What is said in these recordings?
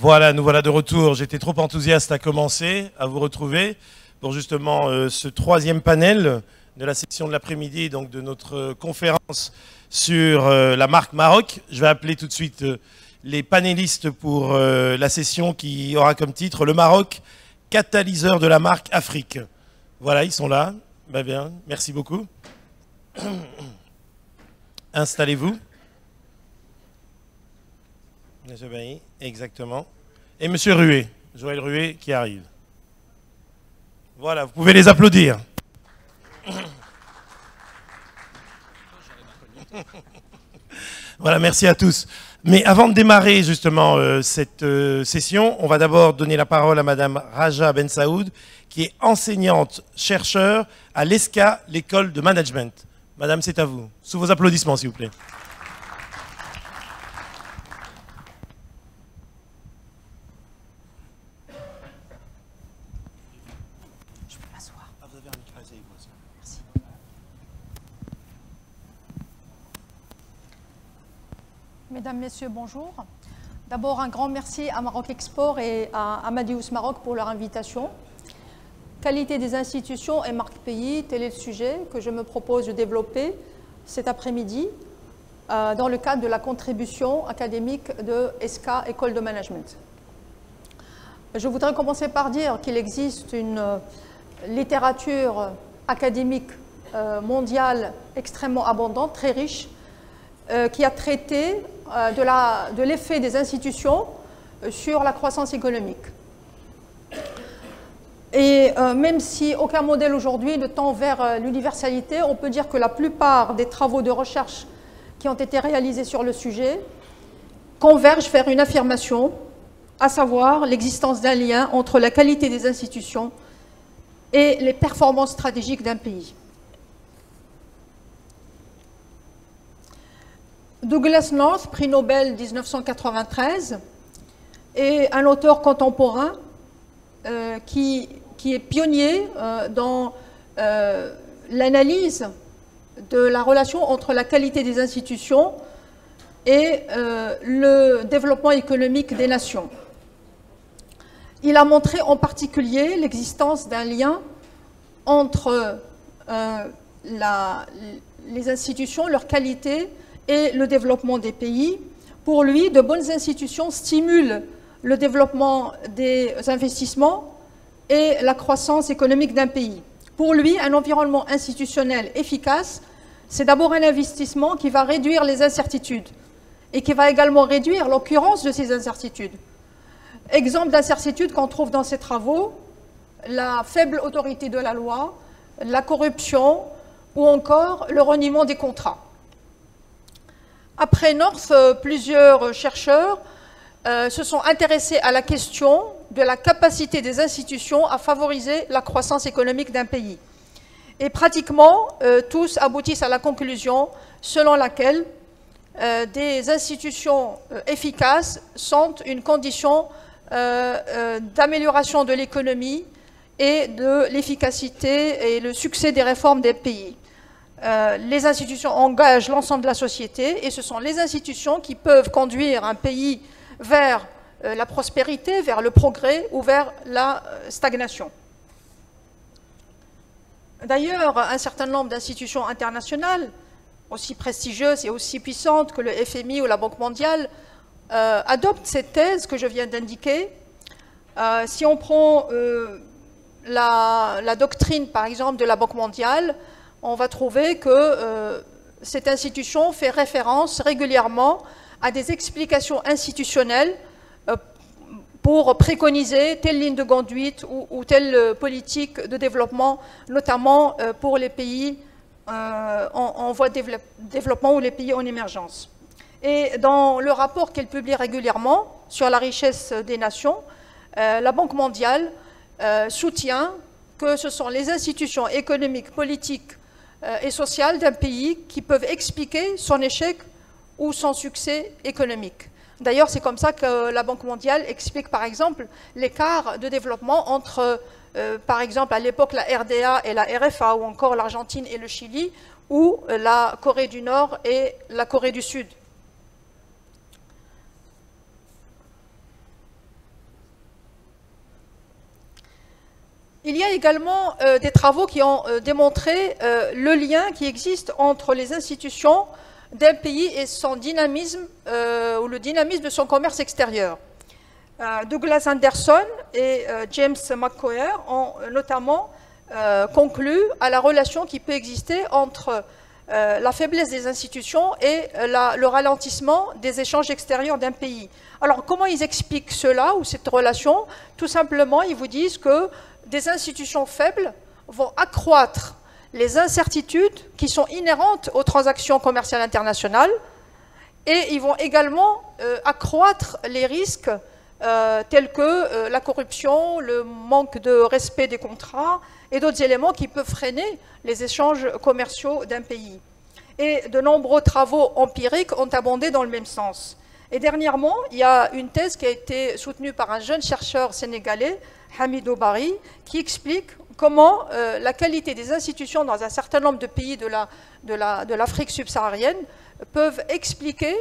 Voilà, nous voilà de retour. J'étais trop enthousiaste à commencer, à vous retrouver pour justement ce troisième panel de la section de l'après-midi, donc de notre conférence sur la marque Maroc. Je vais appeler tout de suite les panélistes pour la session qui aura comme titre « Le Maroc, catalyseur de la marque Afrique ». Voilà, ils sont là. Ben bien, merci beaucoup. Installez-vous. Monsieur Bailly, exactement. Et Monsieur Rué, Joël Rué qui arrive. Voilà, vous pouvez les applaudir. Voilà, merci à tous. Mais avant de démarrer justement cette session, on va d'abord donner la parole à Madame Raja Ben Saoud, qui est enseignante-chercheur à l'ESCA, l'école de management. Madame, c'est à vous. Sous vos applaudissements, s'il vous plaît. Mesdames, Messieurs, bonjour. D'abord, un grand merci à Maroc Export et à Amadeus Maroc pour leur invitation. Qualité des institutions et marque pays, tel est le sujet que je me propose de développer cet après-midi dans le cadre de la contribution académique de ESCA, École de Management. Je voudrais commencer par dire qu'il existe une littérature académique mondiale extrêmement abondante, très riche, qui a traité de l'effet des institutions sur la croissance économique. Et même si aucun modèle aujourd'hui ne tend vers l'universalité, on peut dire que la plupart des travaux de recherche qui ont été réalisés sur le sujet convergent vers une affirmation, à savoir l'existence d'un lien entre la qualité des institutions et les performances stratégiques d'un pays. Douglas North, prix Nobel 1993, est un auteur contemporain qui est pionnier dans l'analyse de la relation entre la qualité des institutions et le développement économique des nations. Il a montré en particulier l'existence d'un lien entre les institutions, leur qualité et le développement des pays. Pour lui, de bonnes institutions stimulent le développement des investissements et la croissance économique d'un pays. Pour lui, un environnement institutionnel efficace, c'est d'abord un investissement qui va réduire les incertitudes et qui va également réduire l'occurrence de ces incertitudes. Exemple d'incertitude qu'on trouve dans ces travaux, la faible autorité de la loi, la corruption ou encore le reniement des contrats. Après North, plusieurs chercheurs se sont intéressés à la question de la capacité des institutions à favoriser la croissance économique d'un pays. Et pratiquement, tous aboutissent à la conclusion selon laquelle des institutions efficaces sont une condition d'amélioration de l'économie et de l'efficacité et le succès des réformes des pays. Les institutions engagent l'ensemble de la société et ce sont les institutions qui peuvent conduire un pays vers la prospérité, vers le progrès ou vers la stagnation. D'ailleurs, un certain nombre d'institutions internationales, aussi prestigieuses et aussi puissantes que le FMI ou la Banque mondiale, adoptent cette thèse que je viens d'indiquer. Si on prend la doctrine, par exemple, de la Banque mondiale, on va trouver que cette institution fait référence régulièrement à des explications institutionnelles pour préconiser telle ligne de conduite ou telle politique de développement, notamment pour les pays en voie de développement ou les pays en émergence. Et dans le rapport qu'elle publie régulièrement sur la richesse des nations, la Banque mondiale soutient que ce sont les institutions économiques, politiques et sociales d'un pays qui peuvent expliquer son échec ou son succès économique. D'ailleurs, c'est comme ça que la Banque mondiale explique, par exemple, l'écart de développement entre, par exemple, à l'époque, la RDA et la RFA, ou encore l'Argentine et le Chili, ou la Corée du Nord et la Corée du Sud. Il y a également des travaux qui ont démontré le lien qui existe entre les institutions d'un pays et son dynamisme, ou le dynamisme de son commerce extérieur. Douglas Anderson et James McCoyer ont notamment conclu à la relation qui peut exister entre la faiblesse des institutions et le ralentissement des échanges extérieurs d'un pays. Alors comment ils expliquent cela ou cette relation? Tout simplement, ils vous disent que des institutions faibles vont accroître les incertitudes qui sont inhérentes aux transactions commerciales internationales et ils vont également accroître les risques tels que la corruption, le manque de respect des contrats et d'autres éléments qui peuvent freiner les échanges commerciaux d'un pays. Et de nombreux travaux empiriques ont abondé dans le même sens. Et dernièrement, il y a une thèse qui a été soutenue par un jeune chercheur sénégalais, Hamidou Bari, qui explique comment la qualité des institutions dans un certain nombre de pays de l'Afrique subsaharienne peuvent expliquer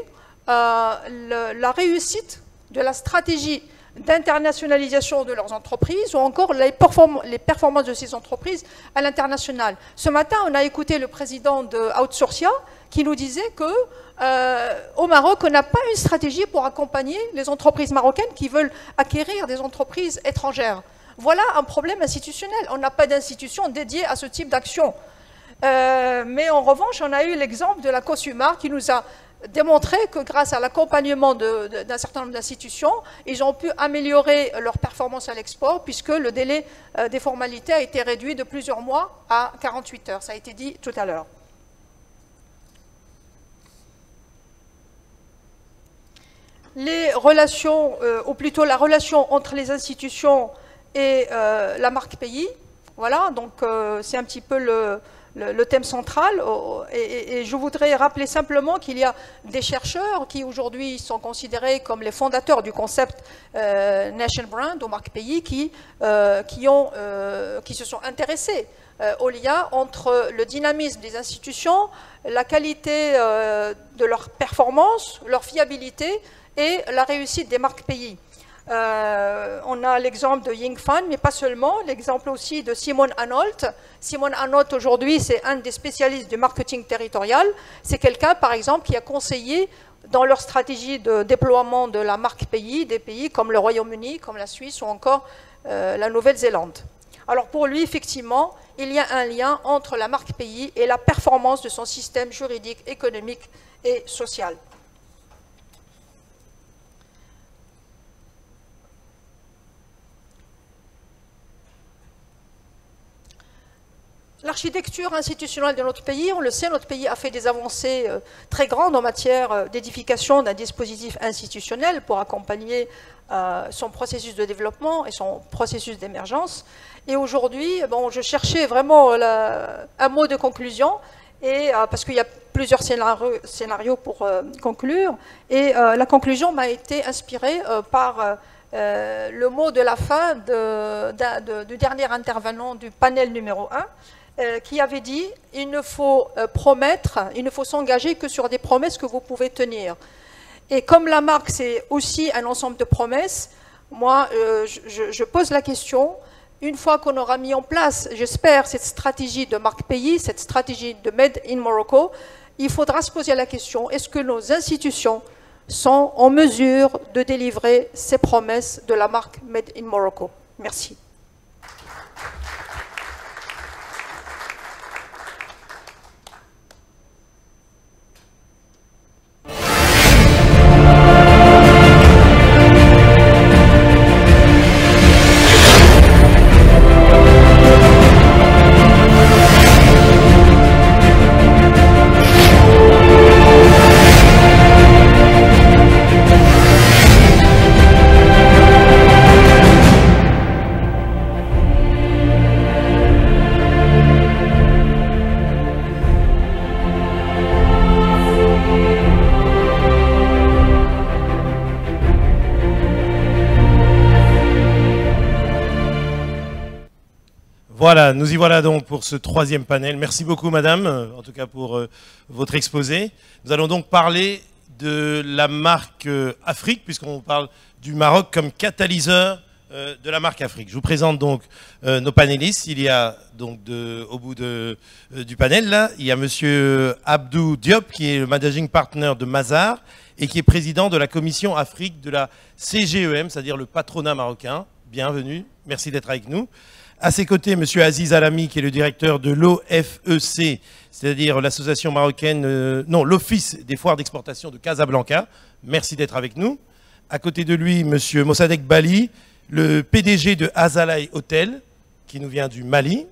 la réussite de la stratégie d'internationalisation de leurs entreprises ou encore les performances de ces entreprises à l'international. Ce matin, on a écouté le président de Outsourcia qui nous disait qu'au Maroc, on n'a pas une stratégie pour accompagner les entreprises marocaines qui veulent acquérir des entreprises étrangères. Voilà un problème institutionnel. On n'a pas d'institution dédiée à ce type d'action. Mais en revanche, on a eu l'exemple de la COSUMAR qui nous a démontré que grâce à l'accompagnement d'un certain nombre d'institutions, ils ont pu améliorer leur performance à l'export puisque le délai des formalités a été réduit de plusieurs mois à 48 heures. Ça a été dit tout à l'heure. Les relations, ou plutôt la relation entre les institutions et la marque pays, voilà, donc c'est un petit peu le thème central. Et je voudrais rappeler simplement qu'il y a des chercheurs qui aujourd'hui sont considérés comme les fondateurs du concept Nation Brand, ou marque pays, qui se sont intéressés au lien entre le dynamisme des institutions, la qualité de leur performance, leur fiabilité et la réussite des marques pays. On a l'exemple de Ying Fan, mais pas seulement, l'exemple aussi de Simon Anholt. Simon Anholt, aujourd'hui, c'est un des spécialistes du marketing territorial. C'est quelqu'un, par exemple, qui a conseillé dans leur stratégie de déploiement de la marque pays, des pays comme le Royaume-Uni, comme la Suisse ou encore la Nouvelle-Zélande. Alors pour lui, effectivement, il y a un lien entre la marque pays et la performance de son système juridique, économique et social. L'architecture institutionnelle de notre pays, on le sait, notre pays a fait des avancées très grandes en matière d'édification d'un dispositif institutionnel pour accompagner son processus de développement et son processus d'émergence. Et aujourd'hui, bon, je cherchais vraiment un mot de conclusion, et, parce qu'il y a plusieurs scénarios pour conclure, et la conclusion m'a été inspirée par le mot de la fin du dernier intervenant du panel numéro 1, qui avait dit « il ne faut s'engager que sur des promesses que vous pouvez tenir ». Et comme la marque, c'est aussi un ensemble de promesses, moi, je pose la question, une fois qu'on aura mis en place, j'espère, cette stratégie de marque pays, cette stratégie de Made in Morocco, il faudra se poser la question, est-ce que nos institutions sont en mesure de délivrer ces promesses de la marque Made in Morocco? Merci. Voilà, nous y voilà donc pour ce troisième panel. Merci beaucoup, madame, en tout cas pour votre exposé. Nous allons donc parler de la marque Afrique, puisqu'on parle du Maroc comme catalyseur de la marque Afrique. Je vous présente donc nos panélistes. Il y a donc au bout du panel, là, il y a monsieur Abdou Diop, qui est le managing partner de Mazars et qui est président de la commission Afrique de la CGEM, c'est-à-dire le patronat marocain. Bienvenue, merci d'être avec nous. À ses côtés, monsieur Aziz Alami, qui est le directeur de l'OFEC, c'est-à-dire l'association marocaine, non, l'Office des foires d'exportation de Casablanca. Merci d'être avec nous. À côté de lui, monsieur Mossadegh Bali, le PDG de Azalai Hotel, qui nous vient du Mali.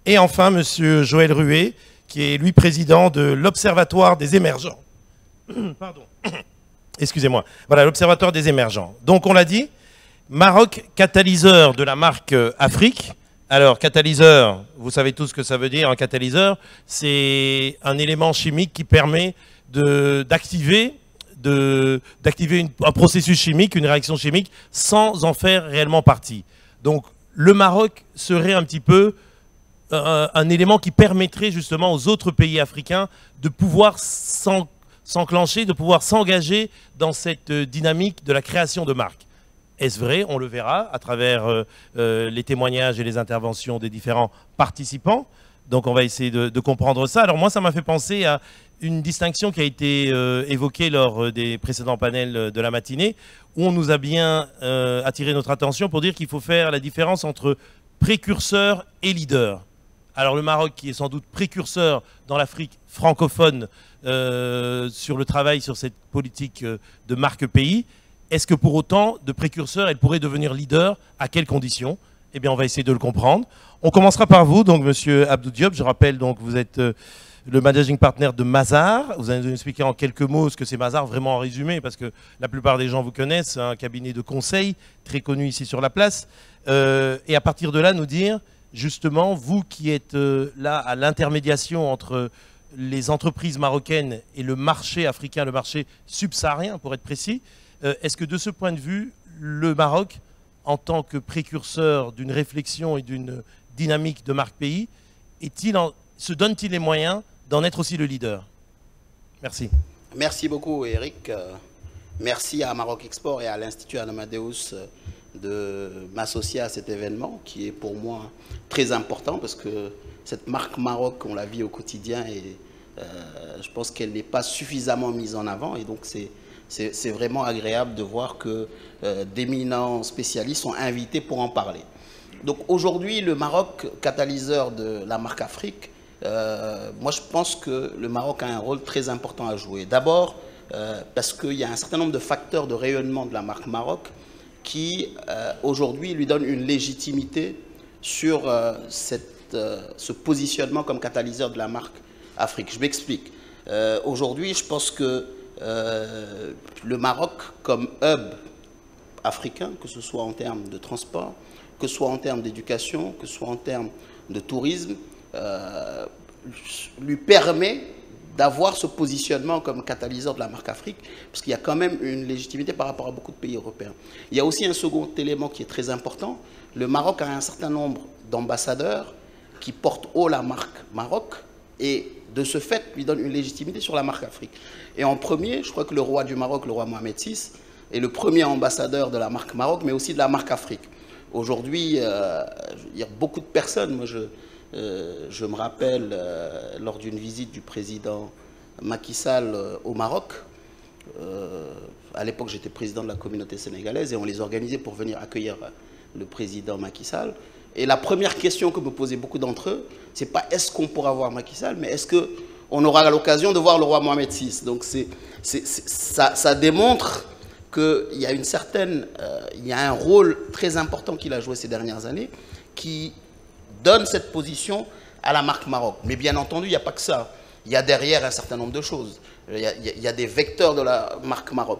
Et enfin, monsieur Joël Rué, qui est lui président de l'Observatoire des émergents. Pardon. Excusez-moi. Voilà, l'Observatoire des émergents. Donc, on l'a dit, Maroc, catalyseur de la marque Afrique. Alors, catalyseur, vous savez tous ce que ça veut dire, un catalyseur, c'est un élément chimique qui permet d'activer un processus chimique, une réaction chimique, sans en faire réellement partie. Donc, le Maroc serait un petit peu un élément qui permettrait justement aux autres pays africains de pouvoir s'enclencher, de pouvoir s'engager dans cette dynamique de la création de marques. Est-ce vrai? On le verra à travers les témoignages et les interventions des différents participants. Donc on va essayer de comprendre ça. Alors moi, ça m'a fait penser à une distinction qui a été évoquée lors des précédents panels de la matinée, où on nous a bien attiré notre attention pour dire qu'il faut faire la différence entre précurseur et leader. Alors le Maroc, qui est sans doute précurseur dans l'Afrique francophone sur le travail sur cette politique de marque pays, est-ce que pour autant de précurseur, elle pourrait devenir leader? À quelles conditions? Eh bien, on va essayer de le comprendre. On commencera par vous, donc monsieur Abdou Diop. Je rappelle, donc vous êtes le managing partner de Mazars. Vous allez nous expliquer en quelques mots ce que c'est Mazars, vraiment en résumé, parce que la plupart des gens vous connaissent, un cabinet de conseil très connu ici sur la place. Et à partir de là, nous dire, justement, vous qui êtes là à l'intermédiation entre les entreprises marocaines et le marché africain, le marché subsaharien, pour être précis, est-ce que de ce point de vue, le Maroc, en tant que précurseur d'une réflexion et d'une dynamique de marque pays, se donne-t-il les moyens d'en être aussi le leader? Merci. Merci beaucoup, Eric. Merci à Maroc Export et à l'Institut Amadeus de m'associer à cet événement qui est pour moi très important parce que cette marque Maroc, on la vit au quotidien et je pense qu'elle n'est pas suffisamment mise en avant et donc c'est vraiment agréable de voir que d'éminents spécialistes sont invités pour en parler. Donc aujourd'hui, le Maroc, catalyseur de la marque Afrique, moi je pense que le Maroc a un rôle très important à jouer. D'abord, parce qu'il y a un certain nombre de facteurs de rayonnement de la marque Maroc qui aujourd'hui lui donnent une légitimité sur ce positionnement comme catalyseur de la marque Afrique. Je m'explique. Aujourd'hui, je pense que le Maroc comme hub africain, que ce soit en termes de transport, que ce soit en termes d'éducation, que ce soit en termes de tourisme, lui permet d'avoir ce positionnement comme catalyseur de la marque Afrique, parce qu'il y a quand même une légitimité par rapport à beaucoup de pays européens. Il y a aussi un second élément qui est très important. Le Maroc a un certain nombre d'ambassadeurs qui portent haut la marque Maroc et de ce fait lui donne une légitimité sur la marque Afrique. Et en premier, je crois que le roi du Maroc, le roi Mohamed VI, est le premier ambassadeur de la marque Maroc, mais aussi de la marque Afrique. Aujourd'hui, il y a beaucoup de personnes, moi je me rappelle lors d'une visite du président Macky Sall au Maroc, à l'époque j'étais président de la communauté sénégalaise et on les organisait pour venir accueillir le président Macky Sall. Et la première question que me posaient beaucoup d'entre eux, c'est pas est-ce qu'on pourra voir Macky Sall, mais est-ce qu'on aura l'occasion de voir le roi Mohamed VI. Donc ça démontre qu'il y a il y a un rôle très important qu'il a joué ces dernières années qui donne cette position à la marque Maroc. Mais bien entendu, il n'y a pas que ça. Il y a derrière un certain nombre de choses. Il y a des vecteurs de la marque Maroc.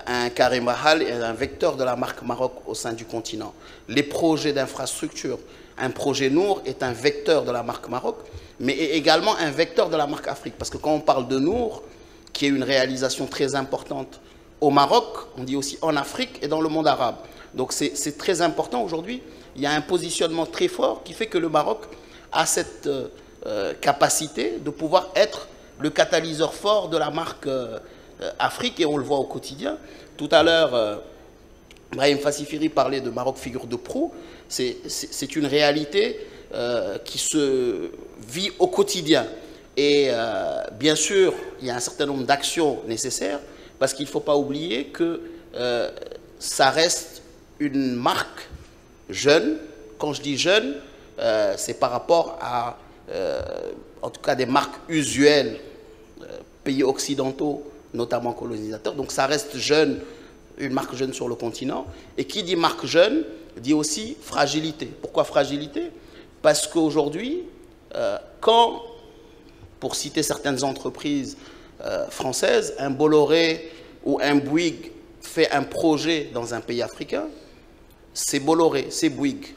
Un Karim Mahal est un vecteur de la marque Maroc au sein du continent. Les projets d'infrastructure, un projet Nour est un vecteur de la marque Maroc, mais est également un vecteur de la marque Afrique. Parce que quand on parle de Nour, qui est une réalisation très importante au Maroc, on dit aussi en Afrique et dans le monde arabe. Donc c'est très important aujourd'hui. Il y a un positionnement très fort qui fait que le Maroc a cette capacité de pouvoir être le catalyseur fort de la marque Afrique et on le voit au quotidien. Tout à l'heure, Brahim Fassifiri parlait de Maroc figure de proue. C'est une réalité qui se vit au quotidien. Et bien sûr, il y a un certain nombre d'actions nécessaires, parce qu'il ne faut pas oublier que ça reste une marque jeune. Quand je dis jeune, c'est par rapport à, en tout cas, des marques usuelles, pays occidentaux, notamment colonisateurs. Donc ça reste jeune, une marque jeune sur le continent. Et qui dit marque jeune, dit aussi fragilité. Pourquoi fragilité? Parce qu'aujourd'hui, quand, pour citer certaines entreprises françaises, un Bolloré ou un Bouygues fait un projet dans un pays africain, c'est Bolloré, c'est Bouygues.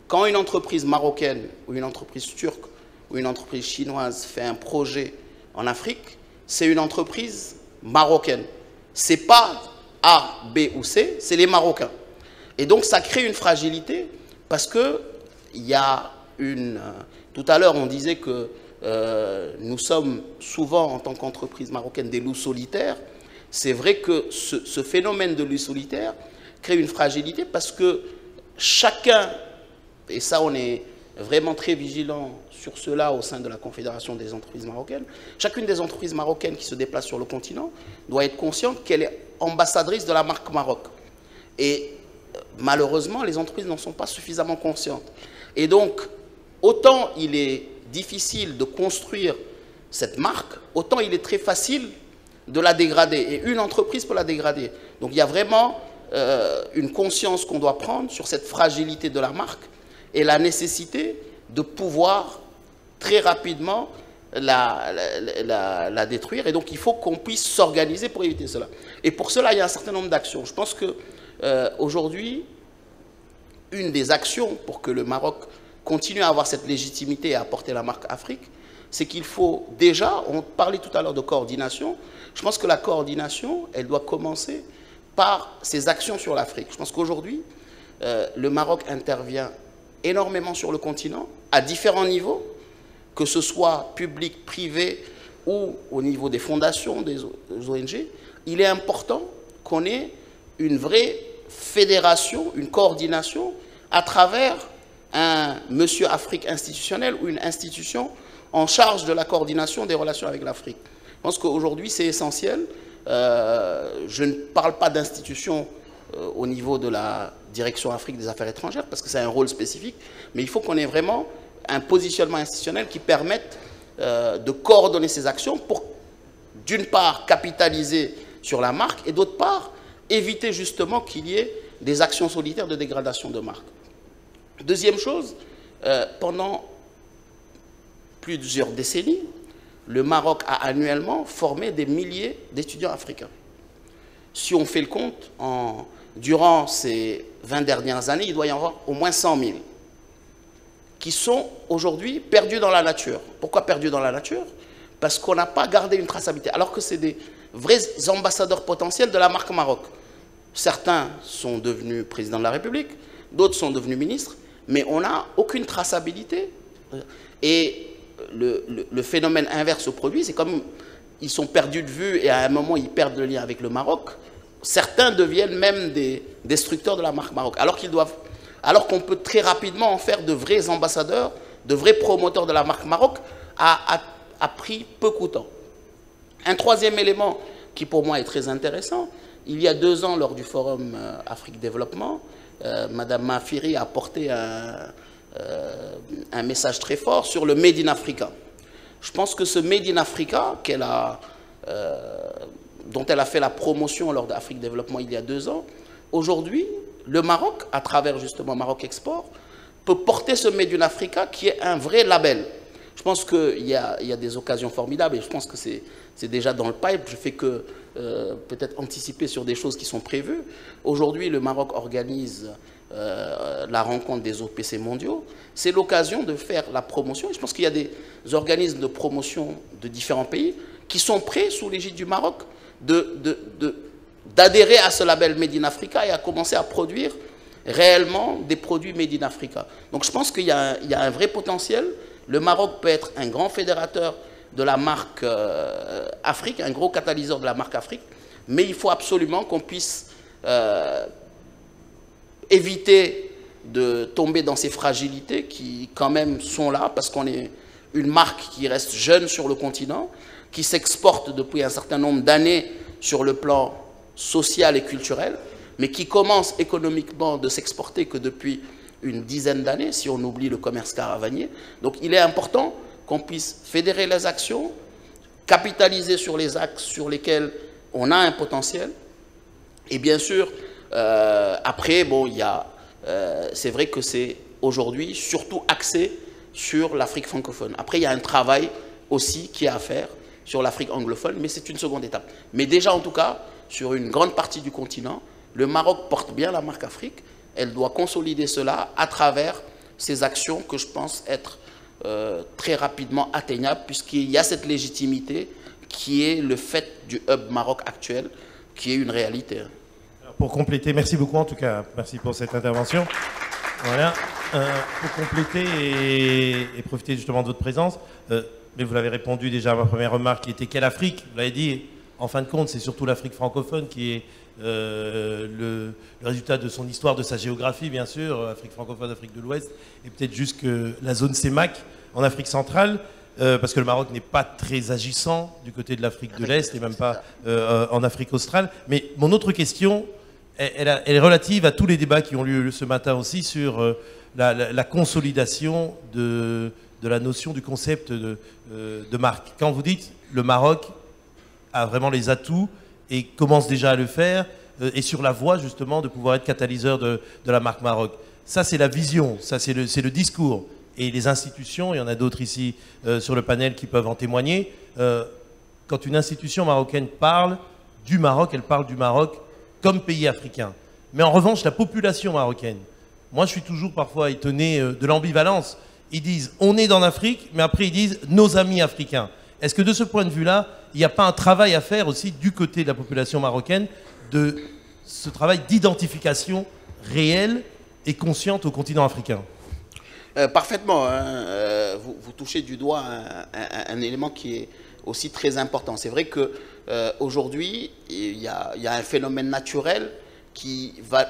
Quand une entreprise marocaine ou une entreprise turque ou une entreprise chinoise fait un projet en Afrique, c'est une entreprise marocaine. Ce n'est pas A, B ou C, c'est les Marocains. Et donc ça crée une fragilité parce qu'il y a une... Tout à l'heure, on disait que nous sommes souvent, en tant qu'entreprise marocaine, des loups solitaires. C'est vrai que ce phénomène de loup solitaire crée une fragilité parce que chacun, et ça on est vraiment très vigilant sur cela au sein de la Confédération des entreprises marocaines, chacune des entreprises marocaines qui se déplacent sur le continent doit être consciente qu'elle est ambassadrice de la marque Maroc. Et malheureusement, les entreprises n'en sont pas suffisamment conscientes. Et donc, autant il est difficile de construire cette marque, autant il est très facile de la dégrader. Et une entreprise peut la dégrader. Donc il y a vraiment une conscience qu'on doit prendre sur cette fragilité de la marque et la nécessité de pouvoir très rapidement la détruire. Et donc il faut qu'on puisse s'organiser pour éviter cela. Et pour cela, il y a un certain nombre d'actions. Je pense qu'aujourd'hui, une des actions pour que le Maroc continue à avoir cette légitimité et à porter la marque Afrique, c'est qu'il faut déjà, on parlait tout à l'heure de coordination, je pense que la coordination, elle doit commencer par ses actions sur l'Afrique. Je pense qu'aujourd'hui, le Maroc intervient énormément sur le continent, à différents niveaux, que ce soit public, privé ou au niveau des fondations, des ONG. Il est important qu'on ait une vraie fédération, une coordination à travers un monsieur Afrique institutionnel ou une institution en charge de la coordination des relations avec l'Afrique. Je pense qu'aujourd'hui, c'est essentiel. Je ne parle pas d'institution au niveau de la direction Afrique des affaires étrangères, parce que c'est un rôle spécifique, mais il faut qu'on ait vraiment un positionnement institutionnel qui permette de coordonner ces actions pour, d'une part, capitaliser sur la marque et d'autre part, éviter justement qu'il y ait des actions solitaires de dégradation de marque. Deuxième chose, pendant plusieurs décennies, le Maroc a annuellement formé des milliers d'étudiants africains. Si on fait le compte, durant ces 20 dernières années, il doit y en avoir au moins 100 000 qui sont aujourd'hui perdus dans la nature. Pourquoi perdus dans la nature? Parce qu'on n'a pas gardé une traçabilité, alors que c'est des vrais ambassadeurs potentiels de la marque Maroc. Certains sont devenus présidents de la République, d'autres sont devenus ministres, mais on n'a aucune traçabilité. Et le phénomène inverse se produit, c'est comme ils sont perdus de vue et à un moment ils perdent le lien avec le Maroc. Certains deviennent même des destructeurs de la marque Maroc, alors qu'on peut très rapidement en faire de vrais ambassadeurs, de vrais promoteurs de la marque Maroc à prix peu coûtant. Un troisième élément qui pour moi est très intéressant, il y a 2 ans lors du Forum Afrique Développement, Madame Mafiri a apporté un message très fort sur le Made in Africa. Je pense que ce Made in Africa dont elle a fait la promotion lors d'Afrique Développement il y a 2 ans, aujourd'hui, le Maroc, à travers justement Maroc Export, peut porter ce Made in Africa qui est un vrai label. Je pense qu'il y a des occasions formidables et je pense que c'est déjà dans le pipe. Je fais que peut-être anticiper sur des choses qui sont prévues. Aujourd'hui, le Maroc organise la rencontre des OPC mondiaux. C'est l'occasion de faire la promotion. Je pense qu'il y a des organismes de promotion de différents pays qui sont prêts, sous l'égide du Maroc, d'adhérer à ce label Made in Africa et à commencer à produire réellement des produits Made in Africa. Donc je pense qu'il y a un vrai potentiel. Le Maroc peut être un grand fédérateur de la marque Afrique, un gros catalyseur de la marque Afrique, mais il faut absolument qu'on puisse éviter de tomber dans ces fragilités qui quand même sont là, parce qu'on est une marque qui reste jeune sur le continent, qui s'exporte depuis un certain nombre d'années sur le plan social et culturel, mais qui commence économiquement de s'exporter que depuis une dizaine d'années, si on oublie le commerce caravanier. Donc il est important qu'on puisse fédérer les actions, capitaliser sur les axes sur lesquels on a un potentiel. Et bien sûr, après, bon, c'est vrai que c'est aujourd'hui surtout axé sur l'Afrique francophone. Après, il y a un travail aussi qui est à faire sur l'Afrique anglophone, mais c'est une seconde étape. Mais déjà, en tout cas, sur une grande partie du continent, le Maroc porte bien la marque Afrique. Elle doit consolider cela à travers ces actions que je pense être très rapidement atteignables, puisqu'il y a cette légitimité qui est le fait du hub Maroc actuel, qui est une réalité. Alors pour compléter, merci beaucoup en tout cas, merci pour cette intervention. Voilà, pour compléter et profiter justement de votre présence, mais vous l'avez répondu déjà à ma première remarque, qui était quelle Afrique? Vous l'avez dit, en fin de compte, c'est surtout l'Afrique francophone qui est le résultat de son histoire, de sa géographie, bien sûr, Afrique francophone, Afrique de l'Ouest, et peut-être jusque la zone CEMAC en Afrique centrale, parce que le Maroc n'est pas très agissant du côté de l'Afrique de l'Est et même pas en Afrique australe. Mais mon autre question, elle est relative à tous les débats qui ont lieu ce matin aussi sur la consolidation de la notion du concept de marque. Quand vous dites le Maroc a vraiment les atouts et commence déjà à le faire, et sur la voie justement de pouvoir être catalyseur de la marque Maroc. Ça c'est la vision, ça c'est le discours. Et les institutions, il y en a d'autres ici sur le panel qui peuvent en témoigner, quand une institution marocaine parle du Maroc, elle parle du Maroc comme pays africain. Mais en revanche, la population marocaine, moi je suis toujours parfois étonné de l'ambivalence. Ils disent on est dans l'Afrique, mais après ils disent nos amis africains. Est-ce que de ce point de vue-là, il n'y a pas un travail à faire aussi du côté de la population marocaine, de ce travail d'identification réelle et consciente au continent africain? Parfaitement. Hein. Vous touchez du doigt un élément qui est aussi très important. C'est vrai qu'aujourd'hui, il y a un phénomène naturel qui va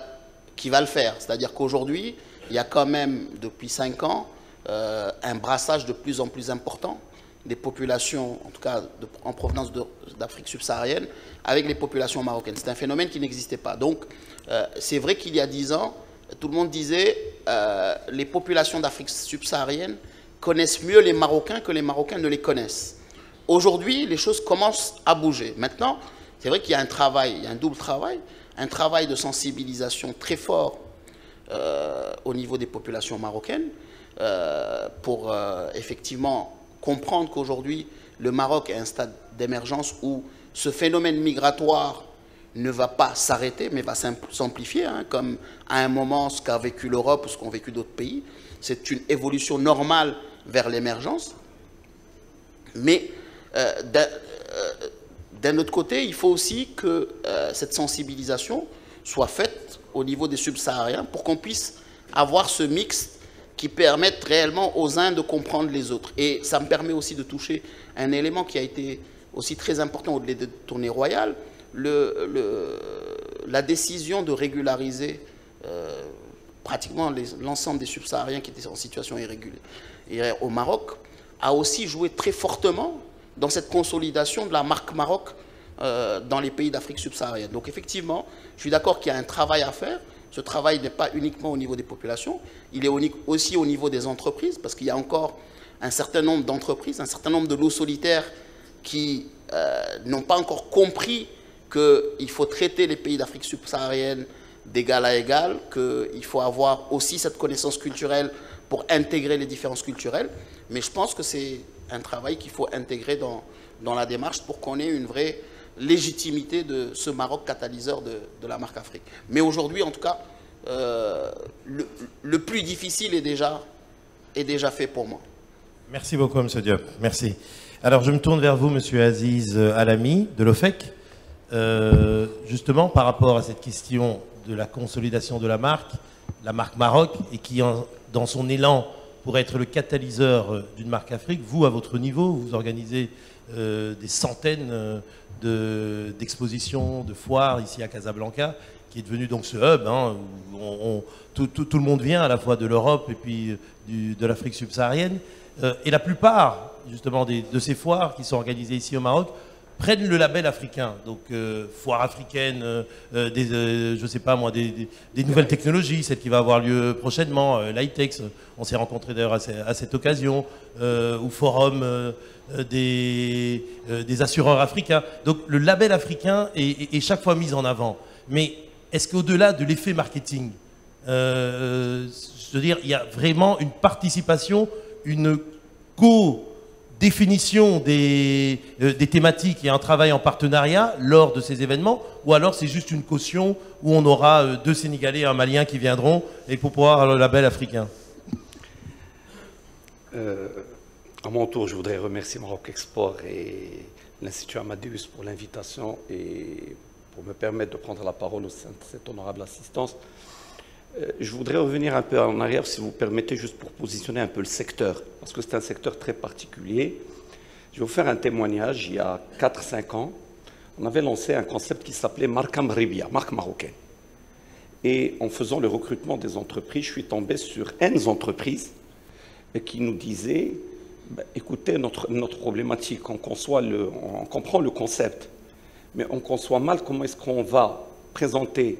le faire. C'est-à-dire qu'aujourd'hui, il y a quand même, depuis 5 ans, un brassage de plus en plus important des populations, en tout cas en provenance d'Afrique subsaharienne, avec les populations marocaines. C'est un phénomène qui n'existait pas. Donc, c'est vrai qu'il y a 10 ans, tout le monde disait les populations d'Afrique subsaharienne connaissent mieux les Marocains que les Marocains ne les connaissent. Aujourd'hui, les choses commencent à bouger. Maintenant, c'est vrai qu'il y a un travail, il y a un double travail, un travail de sensibilisation très fort au niveau des populations marocaines pour effectivement comprendre qu'aujourd'hui, le Maroc est à un stade d'émergence où ce phénomène migratoire ne va pas s'arrêter, mais va s'amplifier, hein, comme à un moment ce qu'a vécu l'Europe ou ce qu'ont vécu d'autres pays. C'est une évolution normale vers l'émergence. Mais d'un autre côté, il faut aussi que cette sensibilisation soit faite au niveau des subsahariens pour qu'on puisse avoir ce mix qui permette réellement aux uns de comprendre les autres. Et ça me permet aussi de toucher un élément qui a été aussi très important au-delà de tournée royale, la décision de régulariser pratiquement l'ensemble des subsahariens qui étaient en situation irrégulière au Maroc, a aussi joué très fortement dans cette consolidation de la marque Maroc dans les pays d'Afrique subsaharienne. Donc effectivement, je suis d'accord qu'il y a un travail à faire. Ce travail n'est pas uniquement au niveau des populations, il est aussi au niveau des entreprises, parce qu'il y a encore un certain nombre d'entreprises, un certain nombre de loups solitaires qui n'ont pas encore compris qu'il faut traiter les pays d'Afrique subsaharienne d'égal à égal, qu'il faut avoir aussi cette connaissance culturelle pour intégrer les différences culturelles. Mais je pense que c'est un travail qu'il faut intégrer dans la démarche pour qu'on ait une vraie légitimité de ce Maroc catalyseur de la marque Afrique. Mais aujourd'hui, en tout cas, le plus difficile est déjà fait pour moi. Merci beaucoup, M. Diop. Merci. Alors, je me tourne vers vous, M. Aziz Alami, de l'OFEC. Justement, par rapport à cette question de la consolidation de la marque Maroc, et qui, dans son élan, pour être le catalyseur d'une marque Afrique, vous, à votre niveau, vous organisez des centaines d'expositions, de foires ici à Casablanca, qui est devenu donc ce hub, hein, où tout le monde vient, à la fois de l'Europe et puis de l'Afrique subsaharienne. Et la plupart, justement, de ces foires qui sont organisées ici au Maroc, prennent le label africain. Donc, foire africaine, je sais pas moi, des nouvelles technologies, celle qui va avoir lieu prochainement, l'ITEX, on s'est rencontrés d'ailleurs à cette occasion, ou forum des assureurs africains. Donc, le label africain est chaque fois mis en avant. Mais est-ce qu'au-delà de l'effet marketing, je veux dire, il y a vraiment une participation, une co-définition des thématiques et un travail en partenariat lors de ces événements, ou alors c'est juste une caution où on aura 2 Sénégalais et un Malien qui viendront et pour pouvoir avoir le label africain? À mon tour, je voudrais remercier Maroc Export et l'Institut Amadeus pour l'invitation et pour me permettre de prendre la parole au sein de cette honorable assistance. Je voudrais revenir un peu en arrière, si vous permettez, juste pour positionner un peu le secteur, parce que c'est un secteur très particulier. Je vais vous faire un témoignage. Il y a 4-5 ans, on avait lancé un concept qui s'appelait Marca Mribia, marque marocaine. Et en faisant le recrutement des entreprises, je suis tombé sur N entreprises qui nous disaient, écoutez, notre problématique, on comprend le concept, mais on conçoit mal comment est-ce qu'on va présenter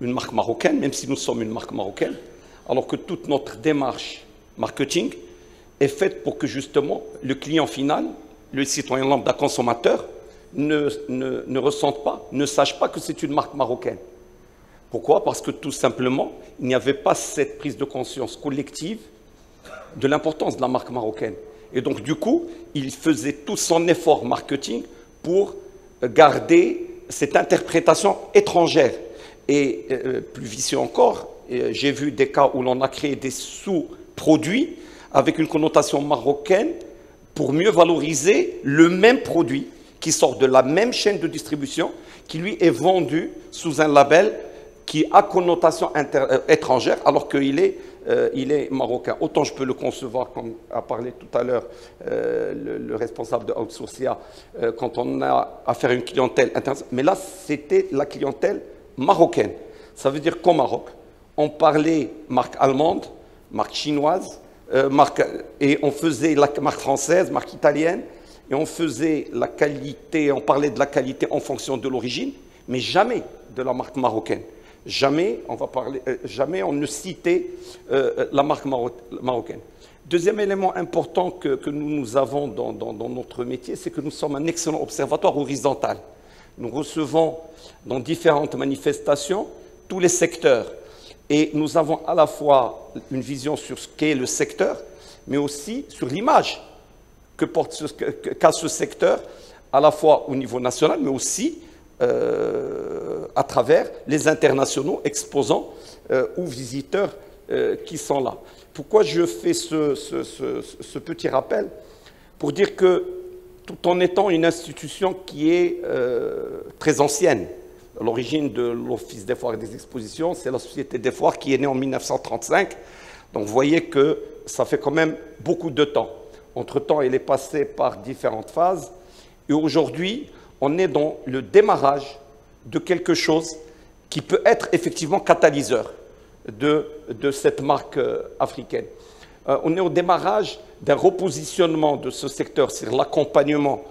une marque marocaine, même si nous sommes une marque marocaine, alors que toute notre démarche marketing est faite pour que justement le client final, le citoyen lambda consommateur, ne ressente pas, ne sache pas que c'est une marque marocaine. Pourquoi? Parce que tout simplement, il n'y avait pas cette prise de conscience collective de l'importance de la marque marocaine. Et donc du coup, il faisait tout son effort marketing pour garder cette interprétation étrangère. Et plus vicieux encore, j'ai vu des cas où l'on a créé des sous-produits avec une connotation marocaine pour mieux valoriser le même produit qui sort de la même chaîne de distribution, qui lui est vendu sous un label qui a connotation étrangère alors qu'il est, marocain. Autant je peux le concevoir, comme a parlé tout à l'heure le responsable de Outsourcia, quand on a affaire à une clientèle internationale. Mais là, c'était la clientèle marocaine. Ça veut dire qu'au Maroc, on parlait marque allemande, marque chinoise, et on faisait la marque française, marque italienne, et on faisait la qualité, on parlait de la qualité en fonction de l'origine, mais jamais de la marque marocaine. Jamais on ne citait la marque marocaine. Deuxième élément important que nous avons dans notre métier, c'est que nous sommes un excellent observatoire horizontal. Nous recevons dans différentes manifestations tous les secteurs. Et nous avons à la fois une vision sur ce qu'est le secteur, mais aussi sur l'image qu'a ce secteur, à la fois au niveau national, mais aussi à travers les internationaux exposants ou visiteurs qui sont là. Pourquoi je fais ce petit rappel? Pour dire que tout en étant une institution qui est très ancienne. L'origine de l'Office des foires et des expositions, c'est la Société des foires qui est née en 1935. Donc vous voyez que ça fait quand même beaucoup de temps. Entre-temps, elle est passée par différentes phases. Et aujourd'hui, on est dans le démarrage de quelque chose qui peut être effectivement catalyseur de cette marque africaine. On est au démarrage d'un repositionnement de ce secteur sur l'accompagnement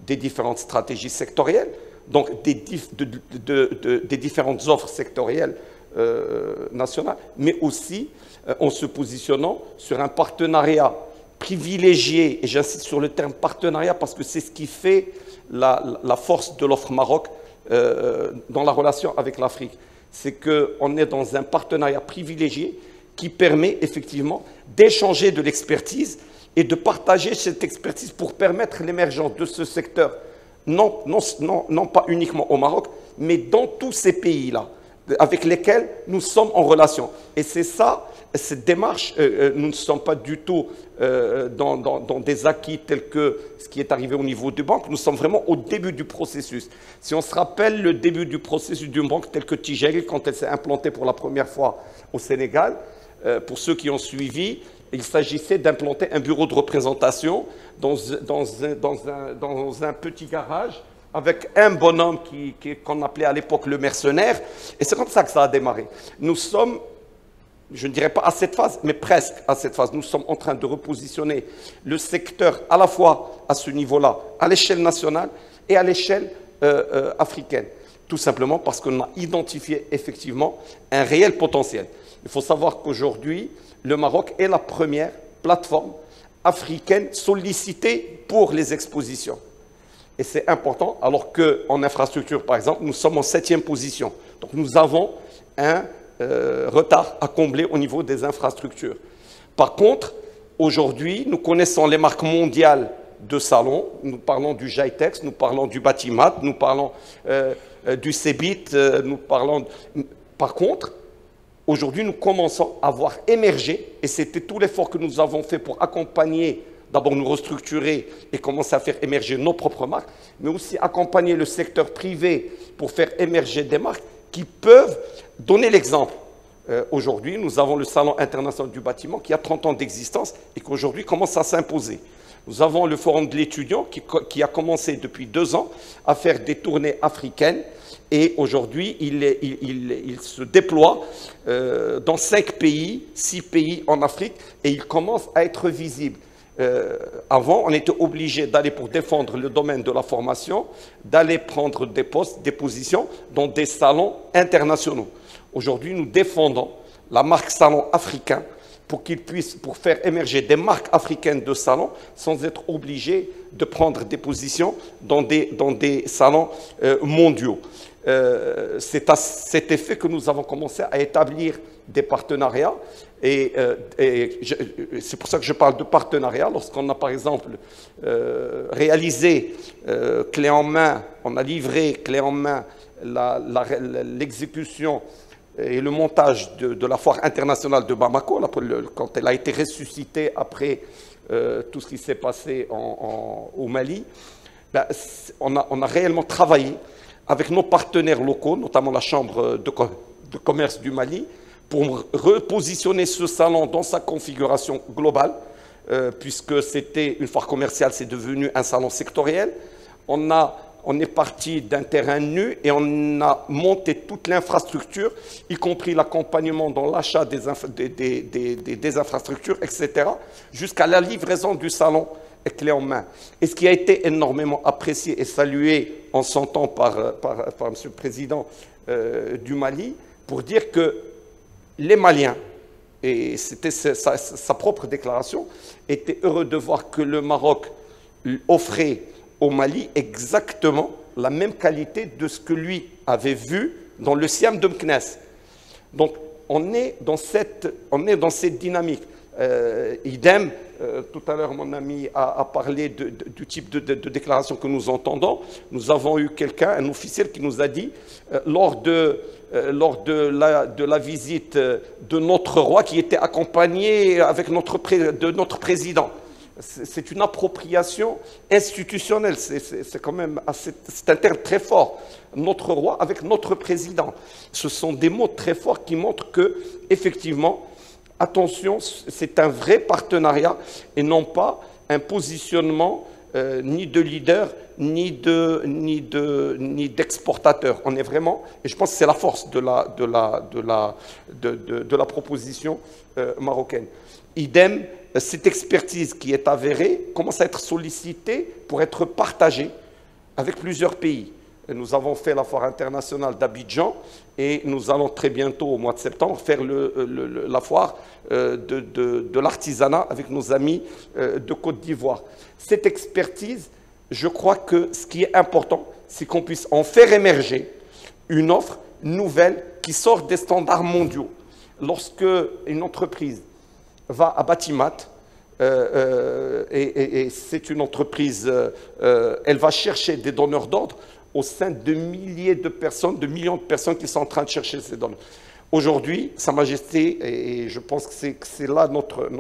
des différentes stratégies sectorielles, donc des différentes offres sectorielles nationales, mais aussi en se positionnant sur un partenariat privilégié, et j'insiste sur le terme partenariat parce que c'est ce qui fait la force de l'offre Maroc dans la relation avec l'Afrique. C'est qu'on est dans un partenariat privilégié qui permet effectivement d'échanger de l'expertise et de partager cette expertise pour permettre l'émergence de ce secteur, non pas uniquement au Maroc, mais dans tous ces pays-là, avec lesquels nous sommes en relation. Et c'est ça, cette démarche, nous ne sommes pas du tout dans des acquis tels que ce qui est arrivé au niveau du banque, nous sommes vraiment au début du processus. Si on se rappelle le début du processus d'une banque tel que Tijeri, quand elle s'est implantée pour la première fois au Sénégal, pour ceux qui ont suivi, il s'agissait d'implanter un bureau de représentation dans un petit garage avec un bonhomme qu'on appelait à l'époque le mercenaire, et c'est comme ça que ça a démarré. Nous sommes, je ne dirais pas à cette phase, mais presque à cette phase. Nous sommes en train de repositionner le secteur à la fois à ce niveau-là, à l'échelle nationale et à l'échelle africaine. Tout simplement parce qu'on a identifié effectivement un réel potentiel. Il faut savoir qu'aujourd'hui, le Maroc est la première plateforme africaine sollicitée pour les expositions. Et c'est important, alors qu'en infrastructure, par exemple, nous sommes en 7e position. Donc nous avons un retard à combler au niveau des infrastructures. Par contre, aujourd'hui, nous connaissons les marques mondiales de salons. Nous parlons du Jaitex, nous parlons du Batimat, nous parlons du Cebit, nous parlons... Par contre, aujourd'hui, nous commençons à voir émerger, et c'était tout l'effort que nous avons fait pour accompagner, d'abord nous restructurer et commencer à faire émerger nos propres marques, mais aussi accompagner le secteur privé pour faire émerger des marques qui peuvent donner l'exemple. Aujourd'hui, nous avons le Salon international du bâtiment qui a 30 ans d'existence et qui aujourd'hui commence à s'imposer. Nous avons le Forum de l'étudiant qui a commencé depuis 2 ans à faire des tournées africaines et aujourd'hui, il se déploie dans 5 pays, 6 pays en Afrique et il commence à être visible. Avant, on était obligé d'aller pour défendre le domaine de la formation, d'aller prendre des postes, des positions dans des salons internationaux. Aujourd'hui, nous défendons la marque salon africain pour qu'il puisse, pour faire émerger des marques africaines de salons sans être obligé de prendre des positions dans des salons mondiaux. C'est à cet effet que nous avons commencé à établir des partenariats et c'est pour ça que je parle de partenariat. Lorsqu'on a par exemple réalisé clé en main, on a livré clé en main l'exécution et le montage de la foire internationale de Bamako, quand elle a été ressuscitée après tout ce qui s'est passé au Mali, ben, on a réellement travaillé avec nos partenaires locaux, notamment la Chambre de commerce du Mali, pour repositionner ce salon dans sa configuration globale, puisque c'était une foire commerciale, c'est devenu un salon sectoriel. On est parti d'un terrain nu et on a monté toute l'infrastructure, y compris l'accompagnement dans l'achat des infrastructures, etc., jusqu'à la livraison du salon clé en main. Et ce qui a été énormément apprécié et salué en son temps par M. le Président du Mali, pour dire que les Maliens, et c'était sa propre déclaration, étaient heureux de voir que le Maroc offrait au Mali exactement la même qualité de ce que lui avait vu dans le Siam de Meknès. Donc on est dans cette dynamique. Idem, tout à l'heure mon ami a parlé du type de déclaration que nous entendons. Nous avons eu un officiel qui nous a dit lors de la visite de notre roi qui était accompagné avec de notre président. C'est une appropriation institutionnelle, c'est quand même c'est un terme très fort. Notre roi avec notre président. Ce sont des mots très forts qui montrent que, effectivement, attention, c'est un vrai partenariat et non pas un positionnement ni de leader, ni d'exportateur. On est vraiment, et je pense que c'est la force de la proposition marocaine. Idem, cette expertise qui est avérée commence à être sollicitée pour être partagée avec plusieurs pays. Nous avons fait la foire internationale d'Abidjan et nous allons très bientôt, au mois de septembre, faire la foire de l'artisanat avec nos amis de Côte d'Ivoire. Cette expertise, je crois que ce qui est important, c'est qu'on puisse en faire émerger une offre nouvelle qui sort des standards mondiaux. Lorsque une entreprise va à Batimat, et c'est une entreprise, elle va chercher des donneurs d'ordre au sein de milliers de personnes, de millions de personnes qui sont en train de chercher ces donneurs. Aujourd'hui, Sa Majesté, et je pense que c'est là notre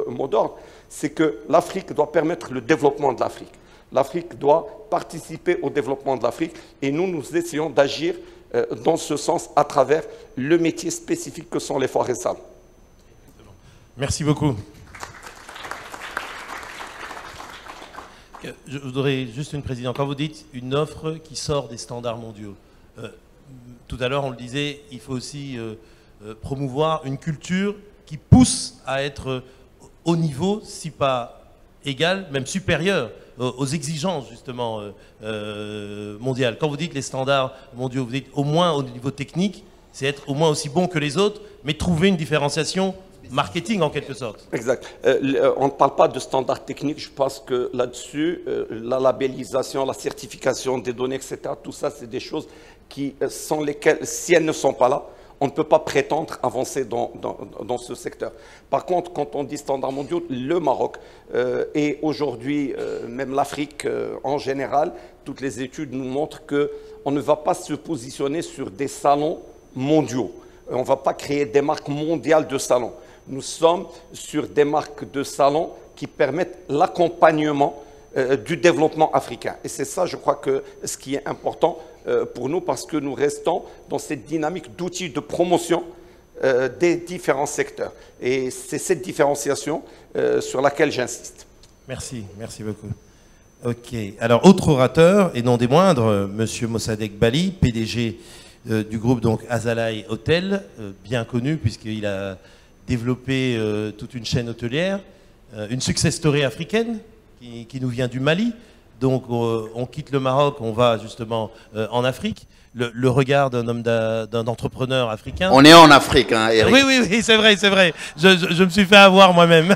mot d'ordre, c'est que l'Afrique doit permettre le développement de l'Afrique. L'Afrique doit participer au développement de l'Afrique et nous essayons d'agir dans ce sens à travers le métier spécifique que sont les foires et salles. Merci beaucoup. Je voudrais juste une précision. Quand vous dites une offre qui sort des standards mondiaux, tout à l'heure on le disait, il faut aussi promouvoir une culture qui pousse à être au niveau, si pas égal, même supérieur aux exigences justement mondiales. Quand vous dites les standards mondiaux, vous dites au moins au niveau technique, c'est être au moins aussi bon que les autres, mais trouver une différenciation marketing en quelque sorte. Exact. On ne parle pas de standards techniques. Je pense que là-dessus, la labellisation, la certification des données, etc., tout ça, c'est des choses qui, sans lesquelles, si elles ne sont pas là, on ne peut pas prétendre avancer dans ce secteur. Par contre, quand on dit standards mondiaux, le Maroc et aujourd'hui, même l'Afrique en général, toutes les études nous montrent qu'on ne va pas se positionner sur des salons mondiaux. On ne va pas créer des marques mondiales de salons. Nous sommes sur des marques de salon qui permettent l'accompagnement du développement africain. Et c'est ça, je crois, que ce qui est important pour nous, parce que nous restons dans cette dynamique d'outils de promotion des différents secteurs. Et c'est cette différenciation sur laquelle j'insiste. Merci, merci beaucoup. Ok, alors autre orateur, et non des moindres, Monsieur Mossadegh Bali, PDG du groupe donc Azalai Hotel, bien connu puisqu'il a développé toute une chaîne hôtelière, une success story africaine qui nous vient du Mali. Donc on quitte le Maroc, on va justement en Afrique. Le regard d'un homme, d'un entrepreneur africain. On est en Afrique, hein, Eric. Oui, oui, oui, c'est vrai, c'est vrai. Je me suis fait avoir moi-même.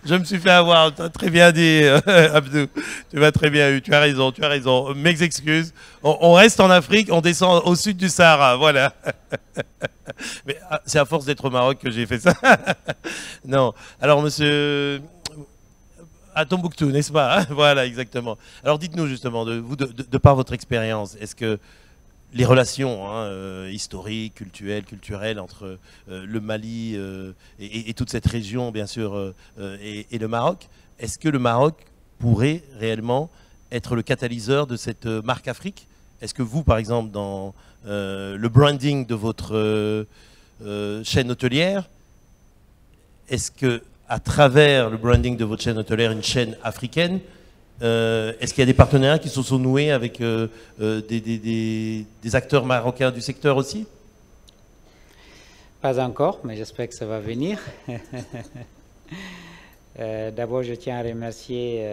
Je me suis fait avoir, tu as très bien dit, Abdou. Tu m'as très bien eu, tu as raison, tu as raison. Mes excuses. On reste en Afrique, on descend au sud du Sahara, voilà. Mais c'est à force d'être au Maroc que j'ai fait ça. Non. Alors, monsieur... À Tombouctou, n'est-ce pas? Voilà, exactement. Alors, dites-nous justement, de par votre expérience, est-ce que les relations historiques, culturelles entre le Mali et toute cette région, bien sûr, et le Maroc, est-ce que le Maroc pourrait réellement être le catalyseur de cette marque Afrique? Est-ce que vous, par exemple, dans le branding de votre chaîne hôtelière, est-ce que à travers le branding de votre chaîne hôtelière, une chaîne africaine, est-ce qu'il y a des partenariats qui se sont noués avec des acteurs marocains du secteur aussi? Pas encore, mais j'espère que ça va venir. D'abord, je tiens à remercier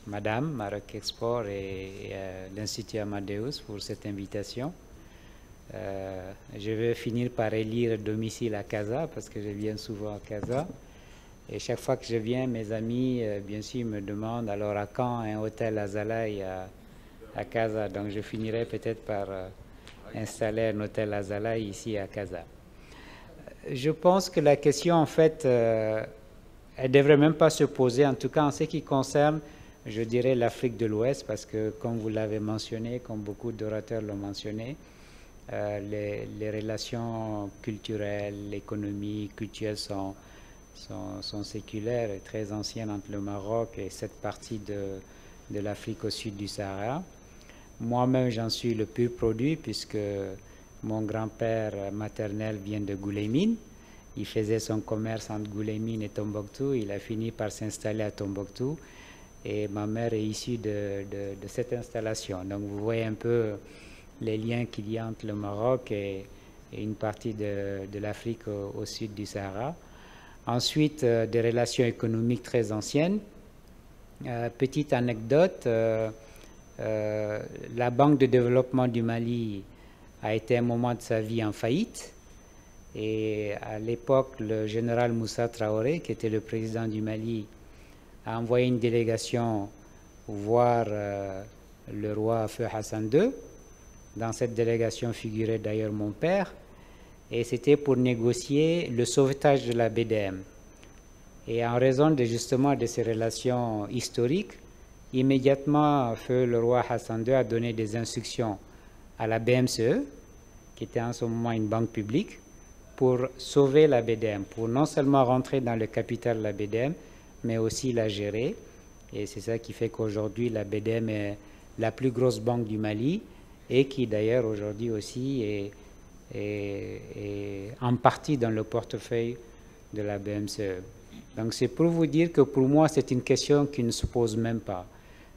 Madame Maroc Export et l'Institut Amadeus pour cette invitation. Je vais finir par élire domicile à Casa, parce que je viens souvent à Casa. Et chaque fois que je viens, mes amis, bien sûr, me demandent alors à quand un hôtel Azalai à Casa. Donc je finirai peut-être par installer un hôtel Azalai ici à Casa. Je pense que la question, en fait, elle ne devrait même pas se poser, en tout cas en ce qui concerne, je dirais, l'Afrique de l'Ouest, parce que comme vous l'avez mentionné, comme beaucoup d'orateurs l'ont mentionné, les relations culturelles, économiques, culturelles sont séculaires et très anciennes entre le Maroc et cette partie de l'Afrique au sud du Sahara. Moi-même, j'en suis le pur produit puisque mon grand-père maternel vient de Goulémine. Il faisait son commerce entre Goulémine et Tombouctou. Il a fini par s'installer à Tombouctou. Et ma mère est issue de cette installation. Donc vous voyez un peu les liens qu'il y a entre le Maroc et une partie de l'Afrique au sud du Sahara. Ensuite, des relations économiques très anciennes. Petite anecdote, la Banque de développement du Mali a été à un moment de sa vie en faillite. Et à l'époque, le général Moussa Traoré, qui était le président du Mali, a envoyé une délégation voir le roi Feu Hassan II. Dans cette délégation figurait d'ailleurs mon père. Et c'était pour négocier le sauvetage de la BDM. Et en raison justement de ces relations historiques, immédiatement, Feu le roi Hassan II a donné des instructions à la BMCE, qui était en ce moment une banque publique, pour sauver la BDM, pour non seulement rentrer dans le capital de la BDM, mais aussi la gérer. Et c'est ça qui fait qu'aujourd'hui, la BDM est la plus grosse banque du Mali et qui d'ailleurs aujourd'hui aussi est en partie dans le portefeuille de la BMCE. Donc c'est pour vous dire que pour moi, c'est une question qui ne se pose même pas.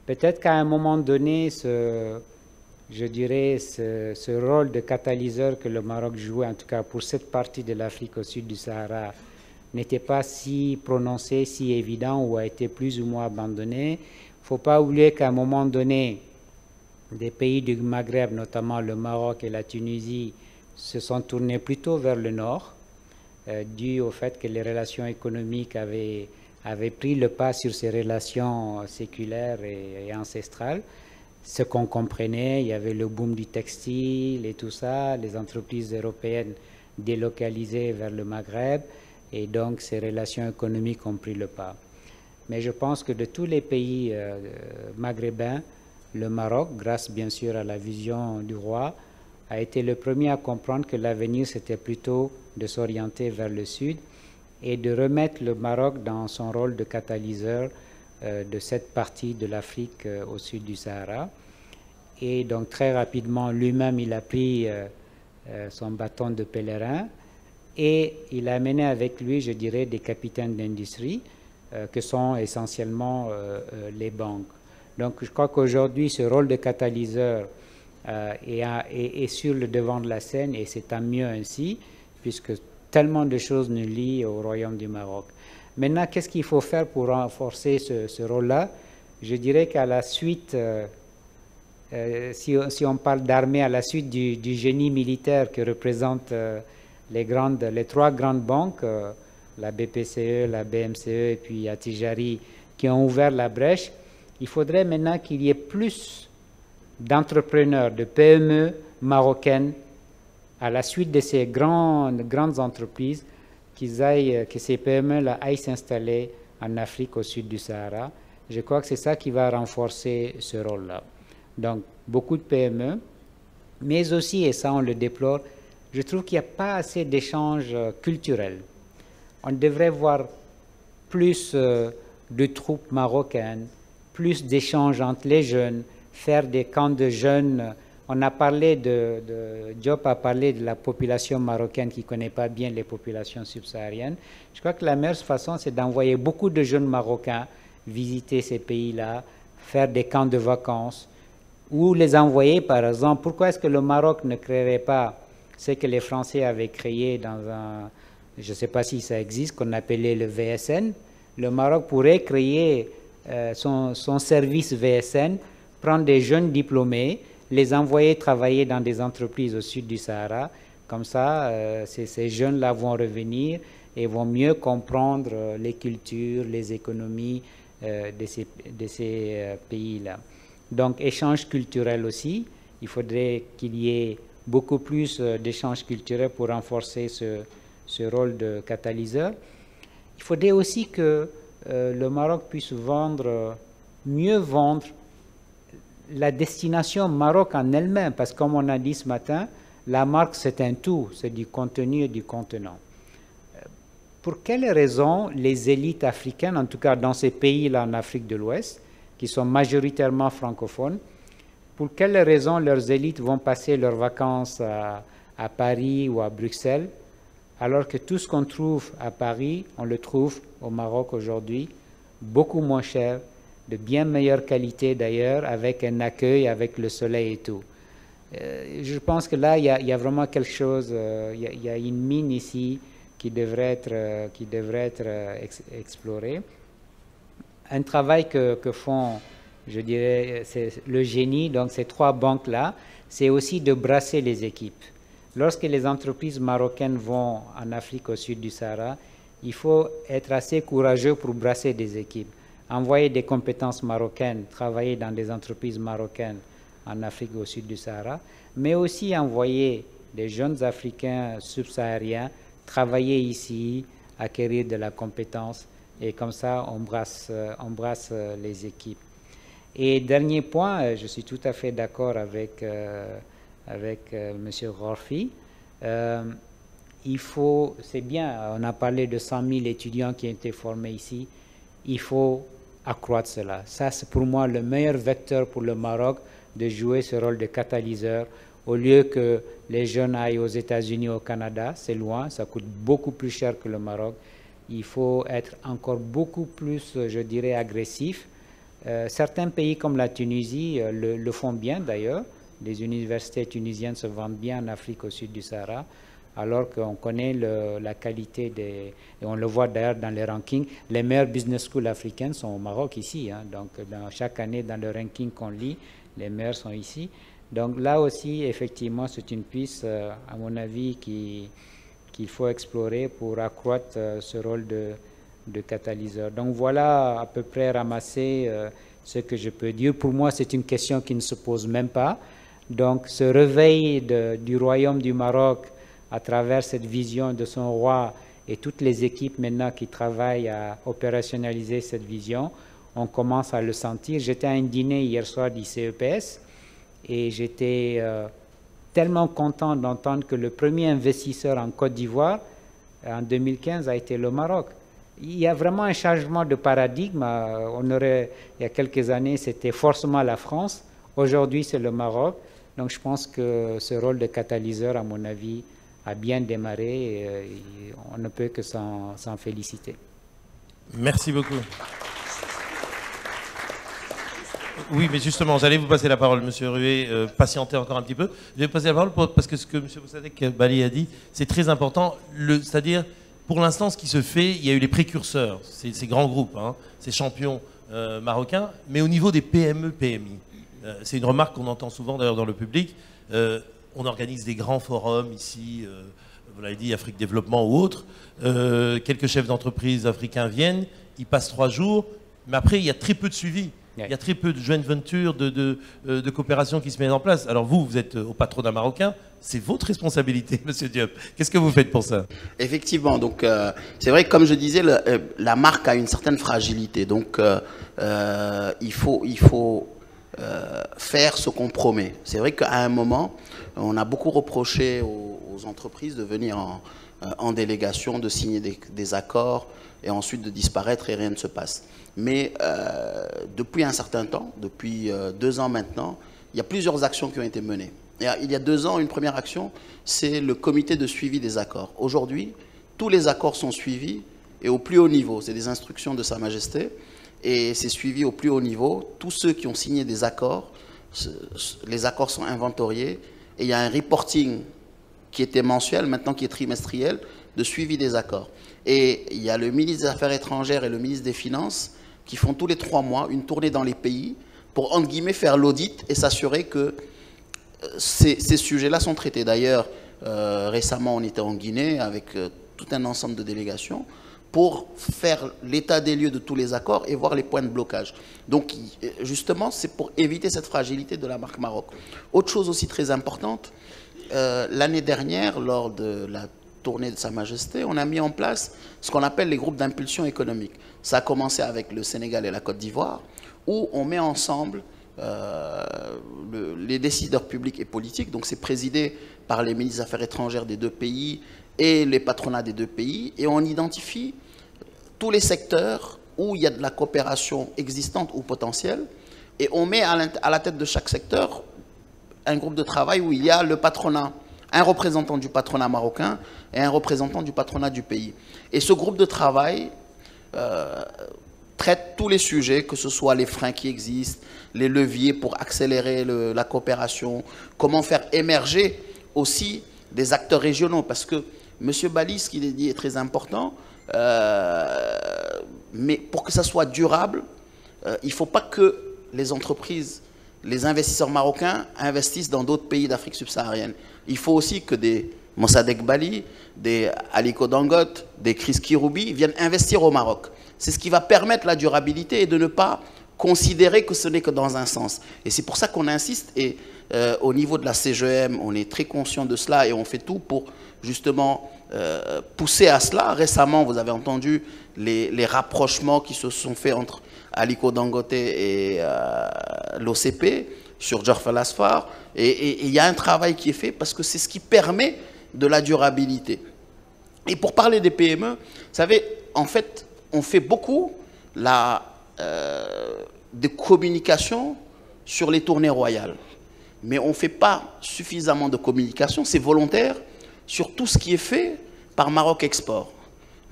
Peut-être qu'à un moment donné, je dirais, ce rôle de catalyseur que le Maroc jouait, en tout cas pour cette partie de l'Afrique au sud du Sahara, n'était pas si prononcé, si évident, ou a été plus ou moins abandonné. Il ne faut pas oublier qu'à un moment donné, des pays du Maghreb, notamment le Maroc et la Tunisie, se sont tournés plutôt vers le nord, dû au fait que les relations économiques avaient pris le pas sur ces relations séculaires et ancestrales. Ce qu'on comprenait, il y avait le boom du textile et tout ça, les entreprises européennes délocalisées vers le Maghreb, et donc ces relations économiques ont pris le pas. Mais je pense que de tous les pays maghrébins, le Maroc, grâce bien sûr à la vision du roi, a été le premier à comprendre que l'avenir c'était plutôt de s'orienter vers le sud et de remettre le Maroc dans son rôle de catalyseur de cette partie de l'Afrique au sud du Sahara. Et donc très rapidement, lui-même, il a pris son bâton de pèlerin et il a amené avec lui, je dirais, des capitaines d'industrie que sont essentiellement les banques. Donc je crois qu'aujourd'hui, ce rôle de catalyseur est sur le devant de la scène et c'est tant mieux ainsi, puisque tellement de choses nous lient au Royaume du Maroc. Maintenant, qu'est-ce qu'il faut faire pour renforcer ce rôle-là? Je dirais qu'à la suite, si on parle d'armée, à la suite du génie militaire que représentent les trois grandes banques, la BPCE, la BMCE et puis Attijari, qui ont ouvert la brèche, il faudrait maintenant qu'il y ait plus d'entrepreneurs, de PME marocaines à la suite de ces grandes entreprises que ces PME-là aillent s'installer en Afrique au sud du Sahara. Je crois que c'est ça qui va renforcer ce rôle-là. Donc, beaucoup de PME, mais aussi, et ça on le déplore, je trouve qu'il n'y a pas assez d'échanges culturels. On devrait voir plus de troupes marocaines, plus d'échanges entre les jeunes, faire des camps de jeunes. On a parlé Diop a parlé de la population marocaine qui ne connaît pas bien les populations subsahariennes. Je crois que la meilleure façon, c'est d'envoyer beaucoup de jeunes Marocains visiter ces pays-là, faire des camps de vacances, ou les envoyer, par exemple. Pourquoi est-ce que le Maroc ne créerait pas ce que les Français avaient créé dans un, je ne sais pas si ça existe, qu'on appelait le VSN. Le Maroc pourrait créer son service VSN, prendre des jeunes diplômés, les envoyer travailler dans des entreprises au sud du Sahara. Comme ça, ces jeunes-là vont revenir et vont mieux comprendre les cultures, les économies de ces pays-là. Donc, échange culturel aussi. Il faudrait qu'il y ait beaucoup plus d'échanges culturels pour renforcer ce rôle de catalyseur. Il faudrait aussi que le Maroc puisse mieux vendre la destination Maroc en elle-même, parce que comme on a dit ce matin, la marque c'est un tout, c'est du contenu et du contenant. Pour quelles raisons les élites africaines, en tout cas dans ces pays-là en Afrique de l'Ouest, qui sont majoritairement francophones, pour quelles raisons leurs élites vont passer leurs vacances à Paris ou à Bruxelles, alors que tout ce qu'on trouve à Paris, on le trouve au Maroc aujourd'hui, beaucoup moins cher, de bien meilleure qualité d'ailleurs, avec un accueil, avec le soleil et tout. Je pense que là, il y a vraiment quelque chose, il y a une mine ici qui devrait être explorée. Un travail que font, je dirais, le génie, donc ces trois banques-là, c'est aussi de brasser les équipes. Lorsque les entreprises marocaines vont en Afrique au sud du Sahara, il faut être assez courageux pour brasser des équipes. Envoyer des compétences marocaines, travailler dans des entreprises marocaines en Afrique au sud du Sahara, mais aussi envoyer des jeunes Africains subsahariens travailler ici, acquérir de la compétence, et comme ça on brasse les équipes. Et dernier point, je suis tout à fait d'accord avec M. Ghorfi. C'est bien, on a parlé de 100 000 étudiants qui ont été formés ici, il faut accroître cela. Ça, c'est pour moi le meilleur vecteur pour le Maroc de jouer ce rôle de catalyseur, au lieu que les jeunes aillent aux États-Unis ou au Canada, c'est loin, ça coûte beaucoup plus cher que le Maroc. il faut être encore beaucoup plus, je dirais, agressif. Certains pays comme la Tunisie le font bien d'ailleurs. Les universités tunisiennes se vendent bien en Afrique au sud du Sahara, alors qu'on connaît la qualité et on le voit d'ailleurs dans les rankings, les meilleures business schools africaines sont au Maroc ici. Donc chaque année dans le ranking qu'on lit, les meilleurs sont ici. Donc là aussi, effectivement, c'est une piste, à mon avis, qu'il faut explorer pour accroître ce rôle de catalyseur. Donc voilà à peu près ramassé ce que je peux dire. Pour moi, c'est une question qui ne se pose même pas. Donc ce réveil du Royaume du Maroc à travers cette vision de son roi et toutes les équipes maintenant qui travaillent à opérationnaliser cette vision, on commence à le sentir. J'étais à un dîner hier soir du CEPS et j'étais tellement content d'entendre que le premier investisseur en Côte d'Ivoire en 2015 a été le Maroc. Il y a vraiment un changement de paradigme. Il y a quelques années, c'était forcément la France. Aujourd'hui, c'est le Maroc. Donc je pense que ce rôle de catalyseur, à mon avis, a bien démarré et on ne peut que s'en féliciter. Merci beaucoup. Oui, mais justement, j'allais vous passer la parole, Monsieur Rué, patientez encore un petit peu. Je vais vous passer la parole parce que ce que M. Moussadek Bali a dit, c'est très important. C'est-à-dire, pour l'instant, ce qui se fait, il y a eu les précurseurs, ces grands groupes, ces champions marocains, mais au niveau des PME, PMI. C'est une remarque qu'on entend souvent d'ailleurs dans le public. On organise des grands forums ici, vous l'avez dit, Afrique Développement ou autres. Quelques chefs d'entreprise africains viennent, ils passent 3 jours, mais après il y a très peu de suivi. Il y a très peu de joint venture, de coopération qui se mettent en place. Alors vous êtes au patronat marocain, c'est votre responsabilité, Monsieur Diop. Qu'est-ce que vous faites pour ça? Effectivement, donc c'est vrai que comme je disais, la marque a une certaine fragilité. Donc il faut faire ce qu'on promet. C'est vrai qu'à un moment, on a beaucoup reproché aux entreprises de venir en délégation, de signer des accords et ensuite de disparaître et rien ne se passe. Mais depuis un certain temps, depuis 2 ans maintenant, il y a plusieurs actions qui ont été menées. Et il y a 2 ans, une première action, c'est le comité de suivi des accords. Aujourd'hui, tous les accords sont suivis et au plus haut niveau. C'est des instructions de Sa Majesté et c'est suivi au plus haut niveau. Tous ceux qui ont signé des accords, les accords sont inventoriés et il y a un reporting qui était mensuel, maintenant qui est trimestriel, de suivi des accords. Et il y a le ministre des Affaires étrangères et le ministre des Finances qui font tous les 3 mois une tournée dans les pays pour, entre guillemets, faire l'audit et s'assurer que ces sujets-là sont traités. D'ailleurs, récemment, on était en Guinée avec tout un ensemble de délégations pour faire l'état des lieux de tous les accords et voir les points de blocage. Donc, justement, c'est pour éviter cette fragilité de la marque Maroc. Autre chose aussi très importante, l'année dernière, lors de la tournée de Sa Majesté, on a mis en place ce qu'on appelle les groupes d'impulsion économique. Ça a commencé avec le Sénégal et la Côte d'Ivoire, où on met ensemble les décideurs publics et politiques. Donc c'est présidé par les ministres des Affaires étrangères des 2 pays et les patronats des 2 pays. Et on identifie tous les secteurs où il y a de la coopération existante ou potentielle. Et on met à la tête de chaque secteur un groupe de travail où il y a le patronat, un représentant du patronat marocain et un représentant du patronat du pays. Et ce groupe de travail traite tous les sujets, que ce soit les freins qui existent, les leviers pour accélérer la coopération, comment faire émerger aussi des acteurs régionaux. Parce que M. Bali, ce qu'il a dit est très important, mais pour que ça soit durable, il ne faut pas que les entreprises, les investisseurs marocains investissent dans d'autres pays d'Afrique subsaharienne. Il faut aussi que des Moussadek Bali, des Aliko Dangote, des Chris Kiroubi viennent investir au Maroc. C'est ce qui va permettre la durabilité et de ne pas considérer que ce n'est que dans un sens. Et c'est pour ça qu'on insiste. Et au niveau de la CGM, on est très conscient de cela et on fait tout pour justement pousser à cela. Récemment, vous avez entendu les rapprochements qui se sont faits entre Aliko Dangote et l'OCP sur Jorf Al Asfar. Et il y a un travail qui est fait parce que c'est ce qui permet de la durabilité. Et pour parler des PME, vous savez, en fait, on fait beaucoup de communication sur les tournées royales. Mais on ne fait pas suffisamment de communication, c'est volontaire, sur tout ce qui est fait par Maroc Export.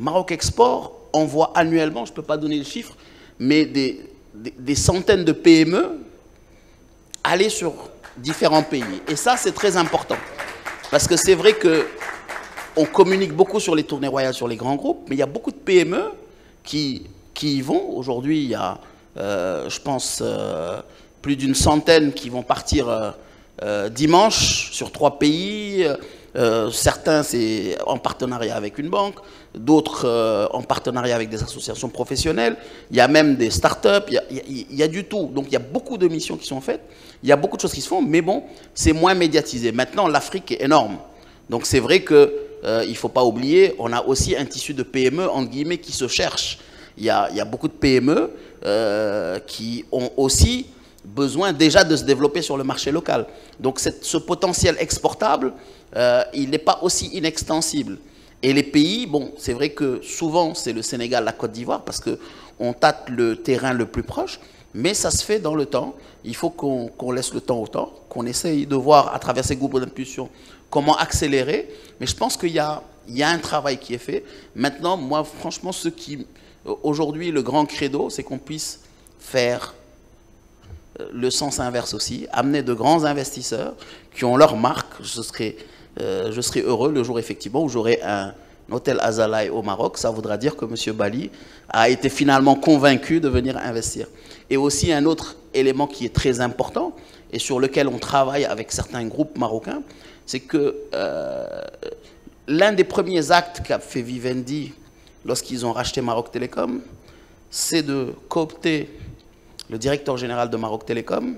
Maroc Export envoie annuellement, je ne peux pas donner le chiffre, mais des centaines de PME aller sur différents pays. Et ça, c'est très important. Parce que c'est vrai qu'on communique beaucoup sur les tournées royales, sur les grands groupes, mais il y a beaucoup de PME qui y vont. Aujourd'hui, il y a, je pense, plus d'une centaine qui vont partir dimanche sur 3 pays. Certains, c'est en partenariat avec une banque, d'autres en partenariat avec des associations professionnelles. Il y a même des start-up, il y a du tout. Donc il y a beaucoup de missions qui sont faites, il y a beaucoup de choses qui se font, mais bon, c'est moins médiatisé. Maintenant, l'Afrique est énorme. Donc c'est vrai qu'il ne faut pas oublier, on a aussi un tissu de PME, entre guillemets, qui se cherche. Il y a beaucoup de PME qui ont aussi besoin déjà de se développer sur le marché local. Donc ce potentiel exportable, il n'est pas aussi inextensible. Et les pays, bon, c'est vrai que souvent c'est le Sénégal, la Côte d'Ivoire, parce qu'on tâte le terrain le plus proche, mais ça se fait dans le temps. Il faut qu'on laisse le temps au temps, qu'on essaye de voir à travers ces groupes d'impulsion comment accélérer. Mais je pense qu'il y a un travail qui est fait. Maintenant, moi, franchement, aujourd'hui, le grand credo, c'est qu'on puisse faire le sens inverse aussi, amener de grands investisseurs qui ont leur marque. Je serai heureux le jour effectivement où j'aurai un hôtel Azalaï au Maroc. Ça voudra dire que M. Bali a été finalement convaincu de venir investir. Et aussi un autre élément qui est très important et sur lequel on travaille avec certains groupes marocains, c'est que l'un des premiers actes qu'a fait Vivendi lorsqu'ils ont racheté Maroc Télécom, c'est de coopter le directeur général de Maroc Télécom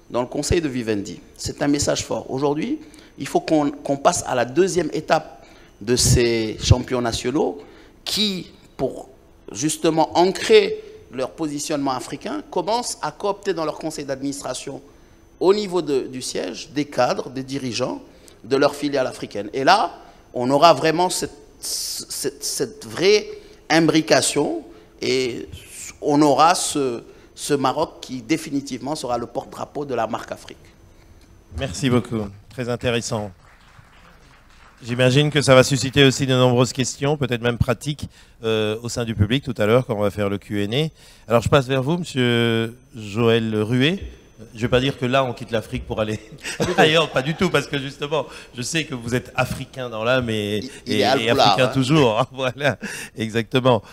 dans le conseil de Vivendi. C'est un message fort. Aujourd'hui, il faut qu'on passe à la deuxième étape de ces champions nationaux qui, pour justement ancrer leur positionnement africain, commencent à coopter dans leur conseil d'administration au niveau du siège des cadres, des dirigeants de leur filiale africaine. Et là, on aura vraiment cette vraie imbrication et on aura ce Maroc qui définitivement sera le porte-drapeau de la marque Afrique. Merci beaucoup, très intéressant. J'imagine que ça va susciter aussi de nombreuses questions, peut-être même pratiques, au sein du public tout à l'heure quand on va faire le Q&A. Alors je passe vers vous, Monsieur Joël Ruet. Je ne vais pas dire que là on quitte l'Afrique pour aller ailleurs, pas du tout, parce que justement, je sais que vous êtes africain dans l'âme et africain toujours. Hein, voilà, exactement.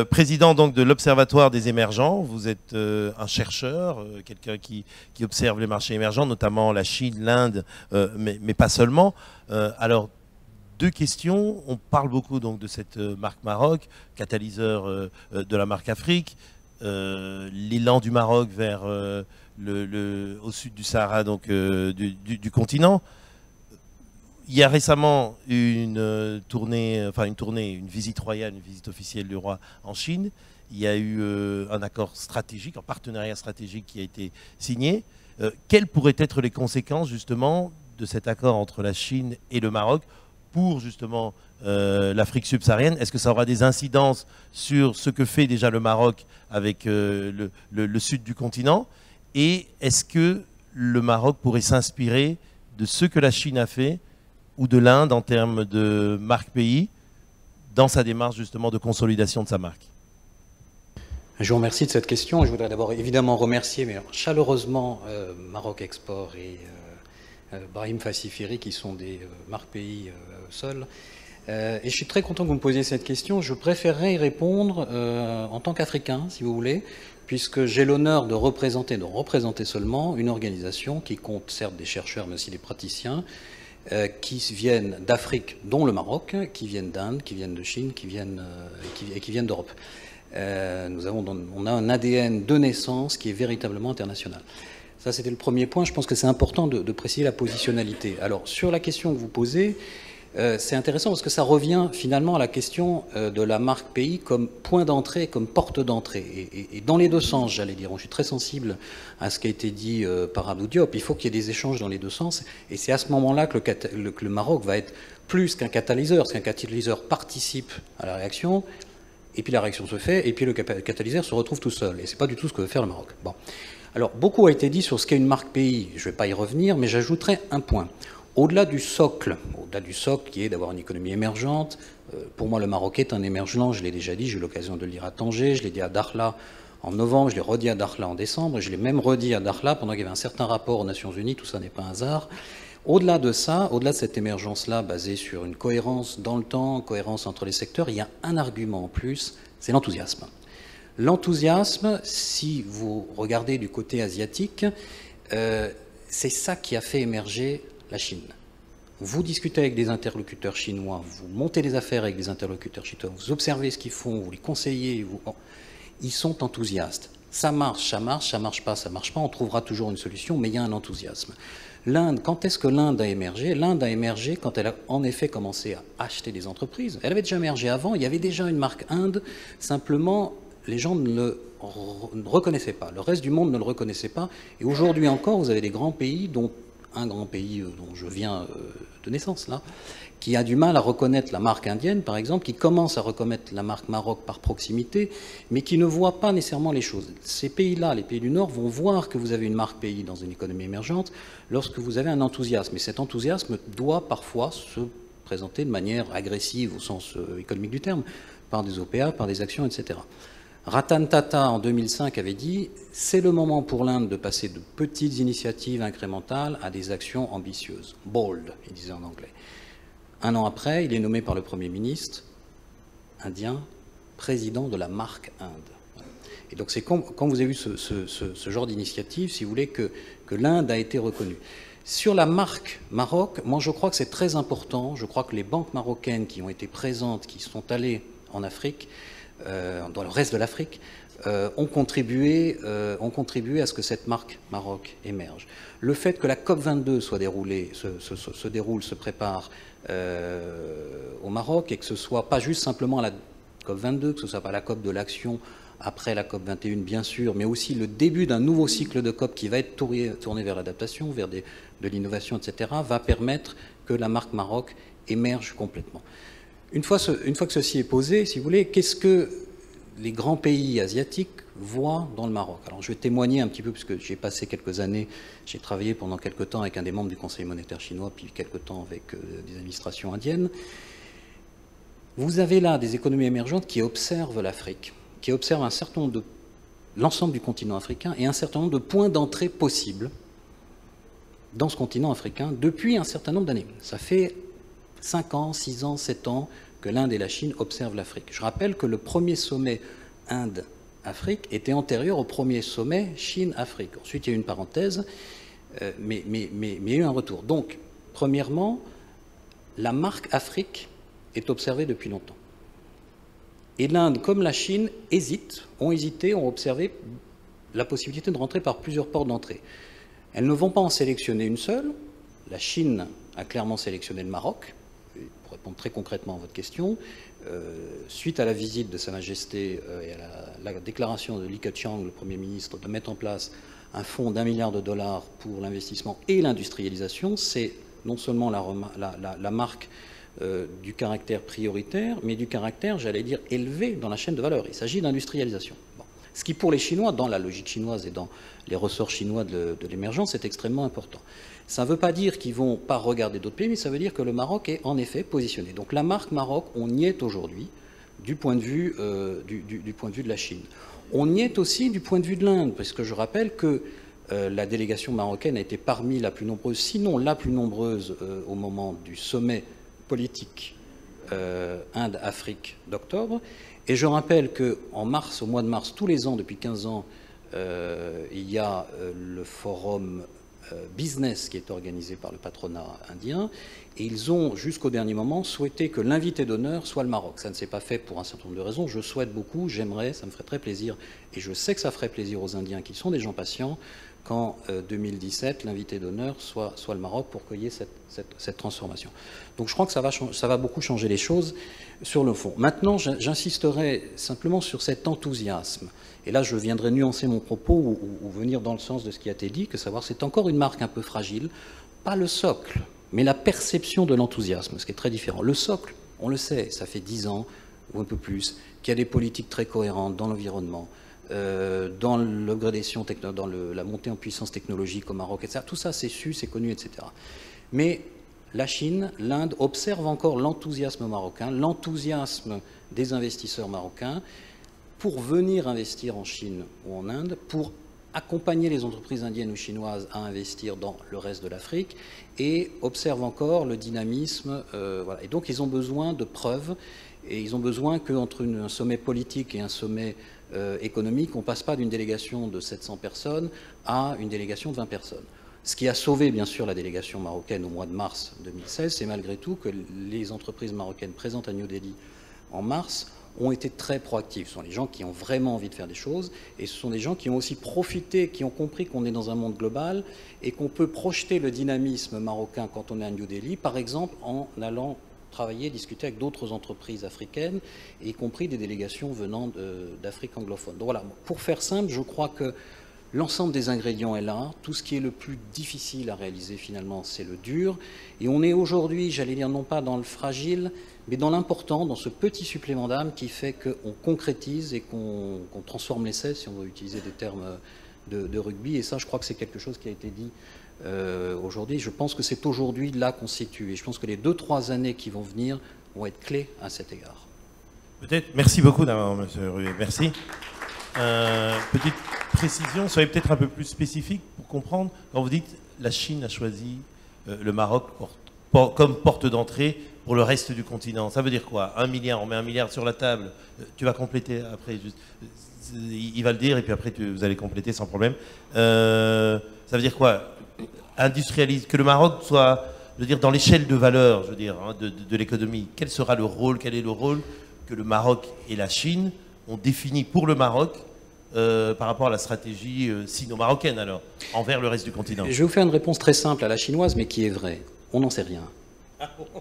Président donc de l'Observatoire des émergents, vous êtes un chercheur, quelqu'un qui observe les marchés émergents, notamment la Chine, l'Inde, mais pas seulement. Alors, 2 questions. On parle beaucoup donc de cette marque Maroc, catalyseur de la marque Afrique, l'élan du Maroc vers au sud du Sahara, donc du continent. Il y a récemment une visite royale, une visite officielle du roi en Chine. Il y a eu un accord stratégique, un partenariat stratégique qui a été signé. Quelles pourraient être les conséquences justement de cet accord entre la Chine et le Maroc pour justement l'Afrique subsaharienne? Est-ce que ça aura des incidences sur ce que fait déjà le Maroc avec le sud du continent? Et est-ce que le Maroc pourrait s'inspirer de ce que la Chine a fait ou de l'Inde en termes de marque pays dans sa démarche justement de consolidation de sa marque? Je vous remercie de cette question. Je voudrais d'abord évidemment remercier chaleureusement Maroc Export et Brahim Fassifiri qui sont des marques pays seuls. Et je suis très content que vous me posiez cette question. Je préférerais y répondre en tant qu'Africain, si vous voulez, puisque j'ai l'honneur de représenter seulement une organisation qui compte certes des chercheurs, mais aussi des praticiens, qui viennent d'Afrique, dont le Maroc, qui viennent d'Inde, qui viennent de Chine, qui viennent d'Europe. On a un ADN de naissance qui est véritablement international. Ça, c'était le premier point. Je pense que c'est important de préciser la positionnalité. Alors, sur la question que vous posez, c'est intéressant parce que ça revient finalement à la question de la marque pays comme point d'entrée, comme porte d'entrée. Et dans les deux sens, j'allais dire. Je suis très sensible à ce qui a été dit par Abdou Diop. Il faut qu'il y ait des échanges dans les deux sens. Et c'est à ce moment-là que le Maroc va être plus qu'un catalyseur. Parce qu'un catalyseur participe à la réaction, et puis la réaction se fait, et puis le catalyseur se retrouve tout seul. Et c'est pas du tout ce que veut faire le Maroc. Bon. Alors, beaucoup a été dit sur ce qu'est une marque pays. Je ne vais pas y revenir, mais j'ajouterai un point. Au-delà du socle qui est d'avoir une économie émergente, Pour moi, le Maroc est un émergent, je l'ai déjà dit, j'ai eu l'occasion de le dire à Tanger, je l'ai dit à Dakhla en novembre, je l'ai redit à Dakhla en décembre, et je l'ai même redit à Dakhla pendant qu'il y avait un certain rapport aux Nations Unies, tout ça n'est pas un hasard. Au-delà de ça, au-delà de cette émergence-là, basée sur une cohérence dans le temps, cohérence entre les secteurs, il y a un argument en plus, c'est l'enthousiasme. L'enthousiasme, si vous regardez du côté asiatique, c'est ça qui a fait émerger la Chine. Vous discutez avec des interlocuteurs chinois, vous montez des affaires avec des interlocuteurs chinois, vous observez ce qu'ils font, vous les conseillez, ils sont enthousiastes. Ça marche pas, on trouvera toujours une solution, mais il y a un enthousiasme. L'Inde, quand est-ce que l'Inde a émergé? L'Inde a émergé quand elle a en effet commencé à acheter des entreprises. Elle avait déjà émergé avant, il y avait déjà une marque Inde, simplement les gens ne le reconnaissaient pas. Le reste du monde ne le reconnaissait pas. Et aujourd'hui encore, vous avez des grands pays, dont un grand pays dont je viens de naissance, là, qui a du mal à reconnaître la marque indienne, par exemple, qui commence à reconnaître la marque Maroc par proximité, mais qui ne voit pas nécessairement les choses. Ces pays-là, les pays du Nord, vont voir que vous avez une marque pays dans une économie émergente lorsque vous avez un enthousiasme. Et cet enthousiasme doit parfois se présenter de manière agressive, au sens économique du terme, par des OPA, par des actions, etc. Ratan Tata, en 2005, avait dit « C'est le moment pour l'Inde de passer de petites initiatives incrémentales à des actions ambitieuses. » Bold, il disait en anglais. Un an après, il est nommé par le Premier ministre indien président de la marque Inde. Et donc c'est quand vous avez vu ce genre d'initiative, si vous voulez, que l'Inde a été reconnue. Sur la marque Maroc, moi je crois que c'est très important. Je crois que les banques marocaines qui ont été présentes, qui sont allées en Afrique, dans le reste de l'Afrique, ont contribué à ce que cette marque Maroc émerge. Le fait que la COP22 soit déroulée, se prépare au Maroc, et que ce soit pas juste simplement à la COP22, que ce soit pas la COP de l'action après la COP21 bien sûr, mais aussi le début d'un nouveau cycle de COP qui va être tourné vers l'adaptation, vers de l'innovation, etc., va permettre que la marque Maroc émerge complètement. Une fois que ceci est posé, si vous voulez, qu'est-ce que les grands pays asiatiques voient dans le Maroc? Alors je vais témoigner un petit peu, puisque j'ai passé quelques années, j'ai travaillé pendant quelques temps avec un des membres du Conseil monétaire chinois, puis quelques temps avec des administrations indiennes. Vous avez là des économies émergentes qui observent l'Afrique, qui observent un certain nombre de l'ensemble du continent africain et un certain nombre de points d'entrée possibles dans ce continent africain depuis un certain nombre d'années. Ça fait 5 ans, 6 ans, 7 ans que l'Inde et la Chine observent l'Afrique. Je rappelle que le premier sommet Inde-Afrique était antérieur au premier sommet Chine-Afrique. Ensuite, il y a eu une parenthèse, mais il y a eu un retour. Donc, premièrement, la marque Afrique est observée depuis longtemps. Et l'Inde, comme la Chine, ont observé la possibilité de rentrer par plusieurs portes d'entrée. Elles ne vont pas en sélectionner une seule. La Chine a clairement sélectionné le Maroc. Pour répondre très concrètement à votre question, suite à la visite de Sa Majesté et à la déclaration de Li Keqiang, le Premier ministre, de mettre en place un fonds d'1 milliard de dollars pour l'investissement et l'industrialisation, c'est non seulement la marque du caractère prioritaire, mais du caractère, j'allais dire, élevé dans la chaîne de valeur. Il s'agit d'industrialisation. Bon. Ce qui, pour les Chinois, dans la logique chinoise et dans les ressorts chinois de l'émergence, est extrêmement important. Ça ne veut pas dire qu'ils ne vont pas regarder d'autres pays, mais ça veut dire que le Maroc est en effet positionné. Donc la marque Maroc, on y est aujourd'hui du point de vue de la Chine. On y est aussi du point de vue de l'Inde, parce que je rappelle que la délégation marocaine a été parmi la plus nombreuse, sinon la plus nombreuse au moment du sommet politique Inde-Afrique d'octobre. Et je rappelle qu'en mars, au mois de mars, tous les ans, depuis 15 ans, il y a le forum business qui est organisé par le patronat indien, et ils ont jusqu'au dernier moment souhaité que l'invité d'honneur soit le Maroc. Ça ne s'est pas fait pour un certain nombre de raisons. Je souhaite beaucoup, j'aimerais, ça me ferait très plaisir, et je sais que ça ferait plaisir aux Indiens qui sont des gens patients, qu'en 2017, l'invité d'honneur soit le Maroc pour qu'il y ait cette transformation. Donc je crois que ça va beaucoup changer les choses sur le fond. Maintenant, j'insisterai simplement sur cet enthousiasme. Et là, je viendrai nuancer mon propos ou venir dans le sens de ce qui a été dit, que savoir c'est encore une marque un peu fragile, pas le socle, mais la perception de l'enthousiasme, ce qui est très différent. Le socle, on le sait, ça fait 10 ans ou un peu plus, qu'il y a des politiques très cohérentes dans l'environnement, dans l'upgradation, dans la montée en puissance technologique au Maroc, etc. Tout ça, c'est su, c'est connu, etc. Mais la Chine, l'Inde observent encore l'enthousiasme marocain, l'enthousiasme des investisseurs marocains pour venir investir en Chine ou en Inde, pour accompagner les entreprises indiennes ou chinoises à investir dans le reste de l'Afrique, et observent encore le dynamisme. Voilà. Et donc ils ont besoin de preuves, et ils ont besoin qu'entre un sommet politique et un sommet économique, on ne passe pas d'une délégation de 700 personnes à une délégation de 20 personnes. Ce qui a sauvé bien sûr la délégation marocaine au mois de mars 2016, c'est malgré tout que les entreprises marocaines présentes à New Delhi en mars ont été très proactifs. Ce sont les gens qui ont vraiment envie de faire des choses, et ce sont des gens qui ont aussi profité, qui ont compris qu'on est dans un monde global et qu'on peut projeter le dynamisme marocain quand on est à New Delhi, par exemple en allant travailler, discuter avec d'autres entreprises africaines, y compris des délégations venant d'Afrique anglophone. Donc voilà, pour faire simple, je crois que l'ensemble des ingrédients est là. Tout ce qui est le plus difficile à réaliser finalement, c'est le dur. Et on est aujourd'hui, j'allais dire, non pas dans le fragile, mais dans l'important, dans ce petit supplément d'âme qui fait qu'on concrétise et qu'on transforme l'essai, si on veut utiliser des termes de rugby. Et ça, je crois que c'est quelque chose qui a été dit aujourd'hui. Je pense que c'est aujourd'hui là qu'on se situe. Et je pense que les 2-3 années qui vont venir vont être clés à cet égard. Peut-être. Merci beaucoup, monsieur Rué. Merci. Petite précision, soyez peut-être un peu plus spécifique pour comprendre. Quand vous dites la Chine a choisi le Maroc comme porte d'entrée pour le reste du continent, ça veut dire quoi? 1 milliard, on met 1 milliard sur la table. Tu vas compléter après. Il va le dire et puis après vous allez compléter sans problème. Ça veut dire quoi? Industrialise, que le Maroc soit, je veux dire, dans l'échelle de valeur, je veux dire, hein, de l'économie. Quel sera le rôle? Quel est le rôle que le Maroc et la Chine ont défini pour le Maroc par rapport à la stratégie sino-marocaine, alors, envers le reste du continent? Je vais vous faire une réponse très simple à la chinoise, mais qui est vraie. On n'en sait rien.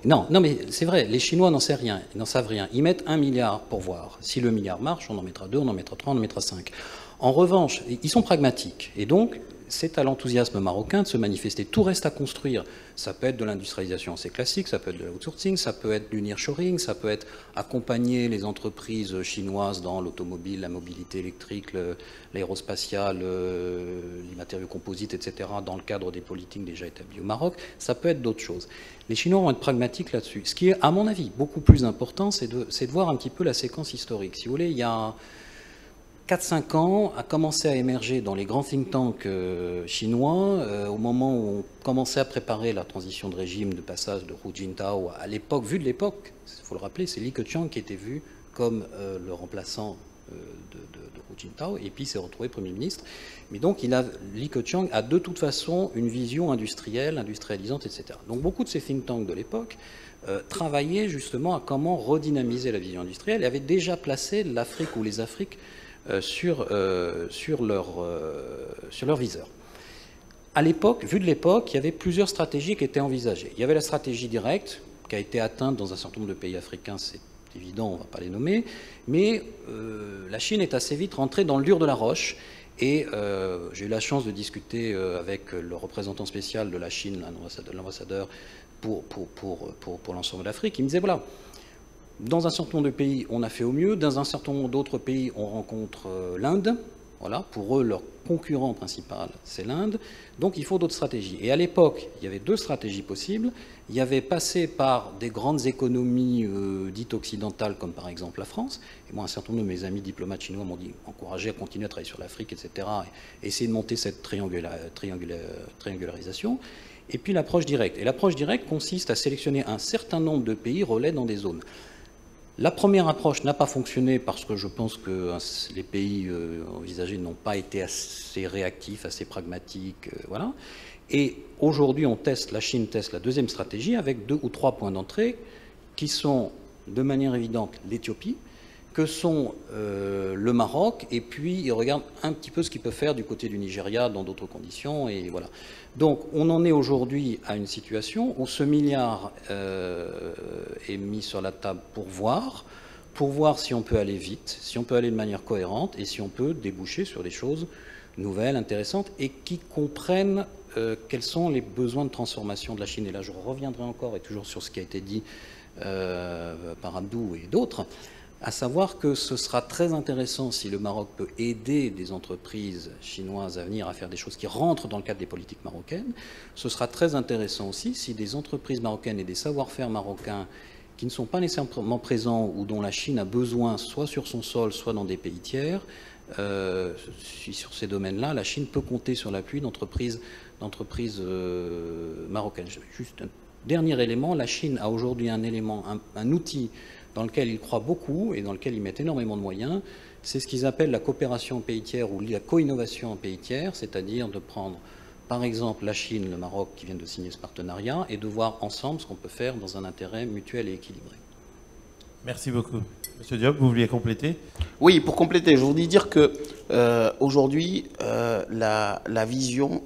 Non, mais c'est vrai, les Chinois n'en savent rien, ils n'en savent rien. Ils mettent 1 milliard pour voir. Si le milliard marche, on en mettra 2, on en mettra 3, on en mettra 5. En revanche, ils sont pragmatiques. Et donc, c'est à l'enthousiasme marocain de se manifester. Tout reste à construire. Ça peut être de l'industrialisation assez classique, ça peut être de l'outsourcing, ça peut être du nearshoring, ça peut être accompagner les entreprises chinoises dans l'automobile, la mobilité électrique, l'aérospatiale, les matériaux composites, etc., dans le cadre des politiques déjà établies au Maroc. Ça peut être d'autres choses. Les Chinois vont être pragmatiques là-dessus. Ce qui est, à mon avis, beaucoup plus important, c'est de voir un petit peu la séquence historique. Si vous voulez, il y a 4-5 ans, a commencé à émerger dans les grands think tanks chinois, au moment où on commençait à préparer la transition de régime de passage de Hu Jintao. À l'époque, vu de l'époque, il faut le rappeler, c'est Li Keqiang qui était vu comme le remplaçant de Hu Jintao, et puis il s'est retrouvé Premier ministre. Mais donc, Li Keqiang a de toute façon une vision industrielle, industrialisante, etc. Donc beaucoup de ces think tanks de l'époque travaillaient justement à comment redynamiser la vision industrielle et avaient déjà placé l'Afrique ou les Afriques sur leur viseur. À l'époque, vu de l'époque, il y avait plusieurs stratégies qui étaient envisagées. Il y avait la stratégie directe, qui a été atteinte dans un certain nombre de pays africains, c'est évident, on ne va pas les nommer, mais la Chine est assez vite rentrée dans le dur de la roche, et j'ai eu la chance de discuter avec le représentant spécial de la Chine, l'ambassadeur pour l'ensemble de l'Afrique. Il me disait, voilà, dans un certain nombre de pays, on a fait au mieux. Dans un certain nombre d'autres pays, on rencontre l'Inde. Voilà, pour eux, leur concurrent principal, c'est l'Inde. Donc, il faut d'autres stratégies. Et à l'époque, il y avait 2 stratégies possibles. Il y avait passé par des grandes économies dites occidentales, comme par exemple la France. Et moi, un certain nombre de mes amis diplomates chinois m'ont dit encourager à continuer à travailler sur l'Afrique, etc. Et essayer de monter cette triangularisation. Et puis l'approche directe. Et l'approche directe consiste à sélectionner un certain nombre de pays relais dans des zones. La première approche n'a pas fonctionné parce que je pense que les pays envisagés n'ont pas été assez réactifs, assez pragmatiques. Voilà. Et aujourd'hui, la Chine teste la deuxième stratégie avec 2 ou 3 points d'entrée qui sont de manière évidente l'Éthiopie, que sont le Maroc, et puis ils regardent un petit peu ce qu'ils peuvent faire du côté du Nigeria dans d'autres conditions. Et voilà. Donc on en est aujourd'hui à une situation où ce milliard est mis sur la table pour voir si on peut aller vite, si on peut aller de manière cohérente et si on peut déboucher sur des choses nouvelles, intéressantes et qui comprennent quels sont les besoins de transformation de la Chine. Et là je reviendrai encore et toujours sur ce qui a été dit par Abdou et d'autres. à savoir que ce sera très intéressant si le Maroc peut aider des entreprises chinoises à venir à faire des choses qui rentrent dans le cadre des politiques marocaines. Ce sera très intéressant aussi si des entreprises marocaines et des savoir-faire marocains qui ne sont pas nécessairement présents ou dont la Chine a besoin soit sur son sol, soit dans des pays tiers, sur ces domaines-là, la Chine peut compter sur l'appui d'entreprises marocaines. Juste un dernier élément, la Chine a aujourd'hui un outil dans lequel ils croient beaucoup et dans lequel ils mettent énormément de moyens, c'est ce qu'ils appellent la coopération en pays tiers ou la co-innovation en pays tiers, c'est-à-dire de prendre, par exemple, la Chine, le Maroc qui viennent de signer ce partenariat et de voir ensemble ce qu'on peut faire dans un intérêt mutuel et équilibré. Merci beaucoup. Monsieur Diop, vous vouliez compléter? Oui, pour compléter, je voudrais dire que aujourd'hui, la vision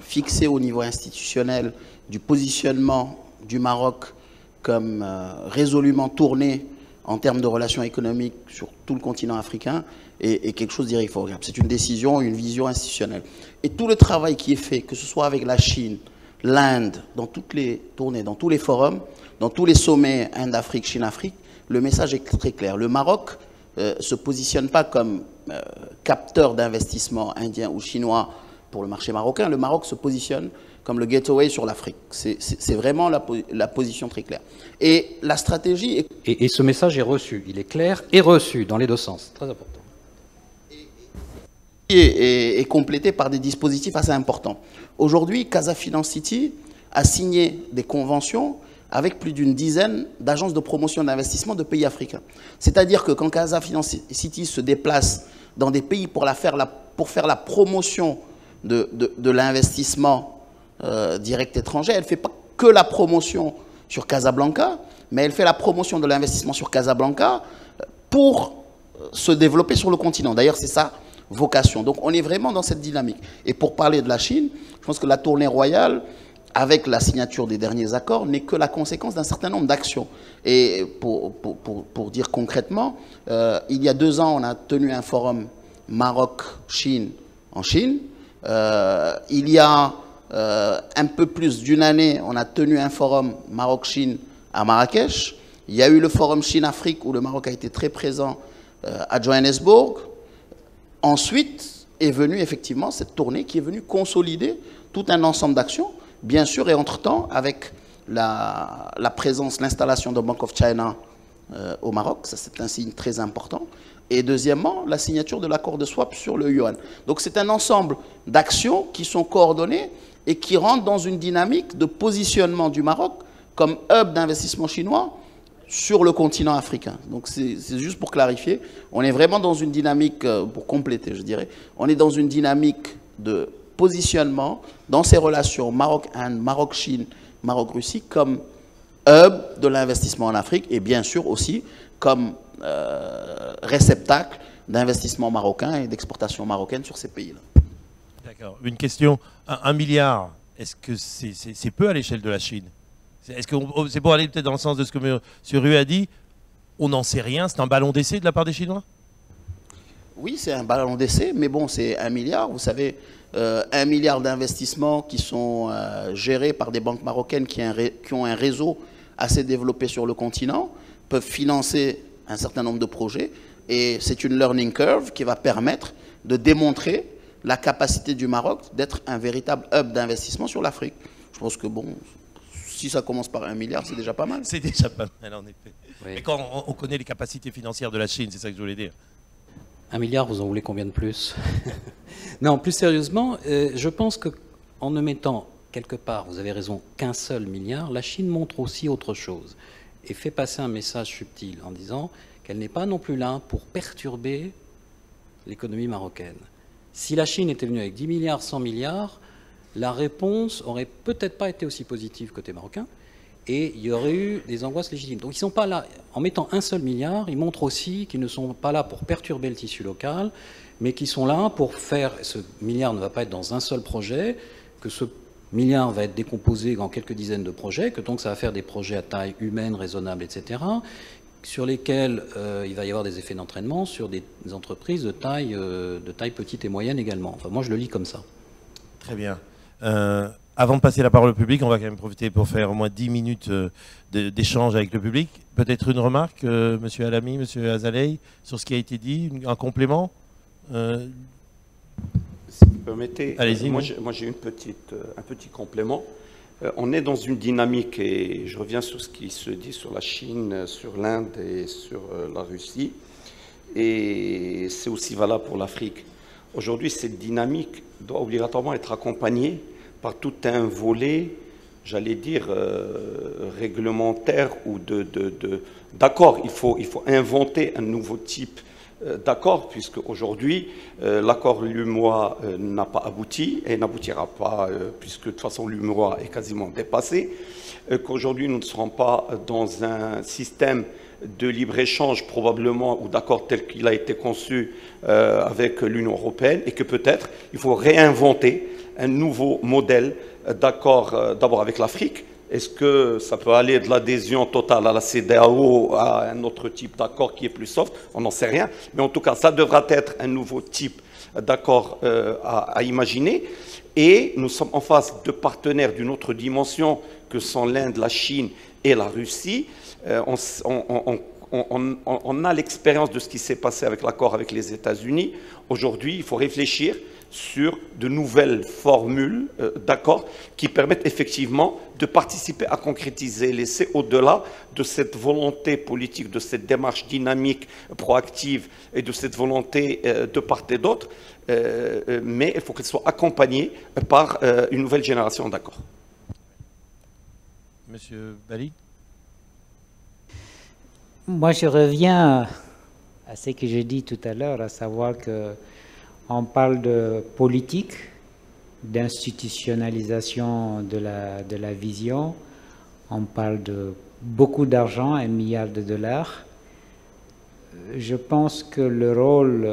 fixée au niveau institutionnel du positionnement du Maroc comme résolument tourné en termes de relations économiques sur tout le continent africain est quelque chose d'irréfragable. C'est une décision, une vision institutionnelle. Et tout le travail qui est fait, que ce soit avec la Chine, l'Inde, dans toutes les tournées, dans tous les forums, dans tous les sommets Inde-Afrique, Chine-Afrique, le message est très clair. Le Maroc se positionne pas comme capteur d'investissement indien ou chinois pour le marché marocain. Le Maroc se positionne comme le gateway sur l'Afrique. C'est vraiment la position très claire. Et la stratégie est... Et ce message est reçu. Il est clair et reçu dans les deux sens. Très important. Et complété par des dispositifs assez importants. Aujourd'hui, Casa Finance City a signé des conventions avec plus d'une dizaine d'agences de promotion d'investissement de pays africains. C'est-à-dire que quand Casa Finance City se déplace dans des pays pour faire la promotion de l'investissement direct étranger, elle ne fait pas que la promotion sur Casablanca, mais elle fait la promotion de l'investissement sur Casablanca pour se développer sur le continent. D'ailleurs, c'est sa vocation. Donc, on est vraiment dans cette dynamique. Et pour parler de la Chine, je pense que la tournée royale, avec la signature des derniers accords, n'est que la conséquence d'un certain nombre d'actions. Et pour dire concrètement, il y a 2 ans, on a tenu un forum Maroc-Chine en Chine. Il y a un peu plus d'une année, on a tenu un forum Maroc-Chine à Marrakech. Il y a eu le forum Chine-Afrique où le Maroc a été très présent à Johannesburg. Ensuite est venue effectivement cette tournée qui est venue consolider tout un ensemble d'actions, bien sûr, et entre-temps, avec la présence, l'installation de Bank of China au Maroc, ça c'est un signe très important. Et deuxièmement, la signature de l'accord de swap sur le yuan. Donc c'est un ensemble d'actions qui sont coordonnées et qui rentrent dans une dynamique de positionnement du Maroc comme hub d'investissement chinois sur le continent africain. Donc c'est juste pour clarifier, on est vraiment dans une dynamique, pour compléter je dirais, on est dans une dynamique de positionnement dans ces relations Maroc-Inde, Maroc-Chine, Maroc-Russie comme hub de l'investissement en Afrique et bien sûr aussi comme réceptacle d'investissement marocain et d'exportation marocaine sur ces pays-là. D'accord. Une question. 1 milliard, est-ce que c'est peu à l'échelle de la Chine? Est-ce que c'est pour aller peut-être dans le sens de ce que M. Rue a dit? On n'en sait rien, c'est un ballon d'essai de la part des Chinois? Oui, c'est un ballon d'essai, mais bon, c'est 1 milliard. Vous savez, 1 milliard d'investissements qui sont gérés par des banques marocaines qui ont un réseau assez développé sur le continent, peuvent financer un certain nombre de projets. Et c'est une learning curve qui va permettre de démontrer la capacité du Maroc d'être un véritable hub d'investissement sur l'Afrique. Je pense que bon, si ça commence par 1 milliard, c'est déjà pas mal. C'est déjà pas mal, en effet. Oui. Mais quand on connaît les capacités financières de la Chine, c'est ça que je voulais dire. 1 milliard, vous en voulez combien de plus? Non, plus sérieusement, je pense qu'en ne mettant quelque part, vous avez raison, qu'un seul milliard, la Chine montre aussi autre chose et fait passer un message subtil en disant qu'elle n'est pas non plus là pour perturber l'économie marocaine. Si la Chine était venue avec 10 milliards, 100 milliards, la réponse aurait peut-être pas été aussi positive côté marocain et il y aurait eu des angoisses légitimes. Donc ils ne sont pas là, en mettant un seul milliard, ils montrent aussi qu'ils ne sont pas là pour perturber le tissu local, mais qu'ils sont là pour faire, ce milliard ne va pas être dans un seul projet, que ce milliard va être décomposé en quelques dizaines de projets, que donc ça va faire des projets à taille humaine, raisonnable, etc., sur lesquels il va y avoir des effets d'entraînement sur des entreprises de taille petite et moyenne également. Enfin, moi, je le lis comme ça. Très bien. Avant de passer la parole au public, on va quand même profiter pour faire au moins 10 minutes d'échange avec le public. Peut-être une remarque, Monsieur Alami, Monsieur Azalei, sur ce qui a été dit, un complément Si vous permettez, allez-y. moi j'ai un petit complément. On est dans une dynamique, et je reviens sur ce qui se dit sur la Chine, sur l'Inde et sur la Russie, et c'est aussi valable pour l'Afrique. Aujourd'hui, cette dynamique doit obligatoirement être accompagnée par tout un volet, j'allais dire, réglementaire ou d'accord. Il faut inventer un nouveau type d'accord, puisque aujourd'hui, l'accord LUMOA n'a pas abouti et n'aboutira pas, puisque de toute façon l'UMOA est quasiment dépassé, qu'aujourd'hui nous ne serons pas dans un système de libre-échange probablement, ou d'accord tel qu'il a été conçu avec l'Union européenne, et que peut-être il faut réinventer un nouveau modèle d'accord d'abord avec l'Afrique. Est-ce que ça peut aller de l'adhésion totale à la CEDEAO à un autre type d'accord qui est plus soft? On n'en sait rien. Mais en tout cas, ça devra être un nouveau type d'accord à imaginer. Et nous sommes en face de partenaires d'une autre dimension que sont l'Inde, la Chine et la Russie. On a l'expérience de ce qui s'est passé avec l'accord avec les États-Unis. Aujourd'hui, il faut réfléchir sur de nouvelles formules d'accords qui permettent effectivement de participer à concrétiser l'essai au-delà de cette volonté politique, de cette démarche dynamique, proactive et de cette volonté de part et d'autre, mais il faut qu'elle soit accompagnée par une nouvelle génération d'accords. Monsieur Bali. Moi, je reviens à ce que j'ai dit tout à l'heure, à savoir que on parle de politique, d'institutionnalisation de la vision, on parle de beaucoup d'argent, 1 milliard de dollars. Je pense que le rôle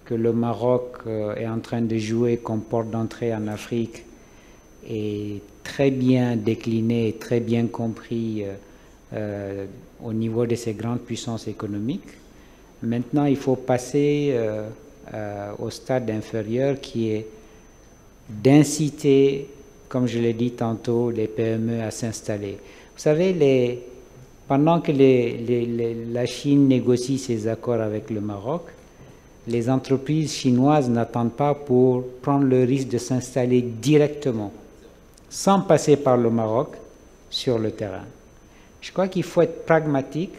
que le Maroc est en train de jouer comme porte d'entrée en Afrique est très bien décliné, très bien compris au niveau de ces grandes puissances économiques. Maintenant, il faut passer au stade inférieur qui est d'inciter, comme je l'ai dit tantôt, les PME à s'installer. Vous savez, pendant que la Chine négocie ses accords avec le Maroc, les entreprises chinoises n'attendent pas pour prendre le risque de s'installer directement, sans passer par le Maroc, sur le terrain. Je crois qu'il faut être pragmatique.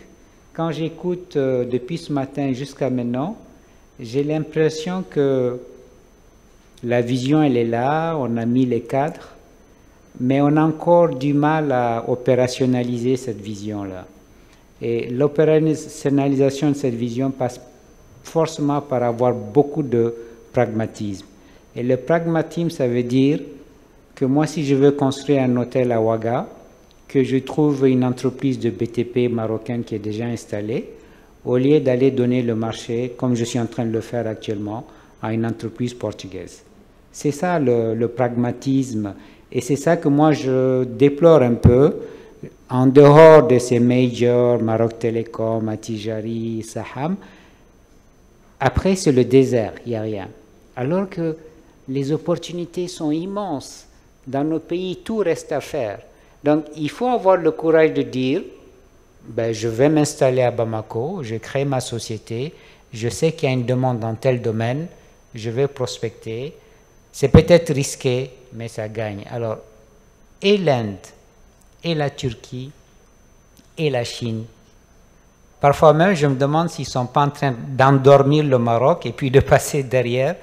Quand j'écoute depuis ce matin jusqu'à maintenant, j'ai l'impression que la vision, elle est là, on a mis les cadres, mais on a encore du mal à opérationnaliser cette vision-là. Et l'opérationnalisation de cette vision passe forcément par avoir beaucoup de pragmatisme. Et le pragmatisme, ça veut dire que moi, si je veux construire un hôtel à Ouaga, que je trouve une entreprise de BTP marocaine qui est déjà installée, au lieu d'aller donner le marché, comme je suis en train de le faire actuellement, à une entreprise portugaise. C'est ça le pragmatisme. Et c'est ça que moi je déplore un peu, en dehors de ces majors, Maroc Telecom, Attijari, Saham. Après, c'est le désert, il n'y a rien. Alors que les opportunités sont immenses. Dans nos pays, tout reste à faire. Donc, il faut avoir le courage de dire, ben, je vais m'installer à Bamako, je crée ma société, je sais qu'il y a une demande dans tel domaine, je vais prospecter. C'est peut-être risqué, mais ça gagne. Alors, et l'Inde, et la Turquie, et la Chine, parfois même, je me demande s'ils ne sont pas en train d'endormir le Maroc et puis de passer derrière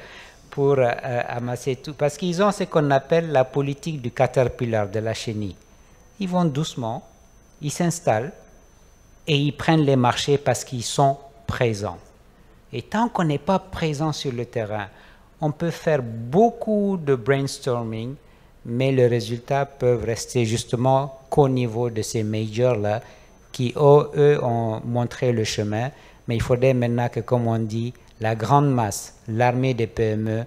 pour amasser tout. Parce qu'ils ont ce qu'on appelle la politique du caterpillar, de la chenille. Ils vont doucement, ils s'installent et ils prennent les marchés parce qu'ils sont présents. Et tant qu'on n'est pas présent sur le terrain, on peut faire beaucoup de brainstorming, mais les résultats peuvent rester justement qu'au niveau de ces majors-là qui, eux, ont montré le chemin. Mais il faudrait maintenant que, comme on dit, la grande masse, l'armée des PME,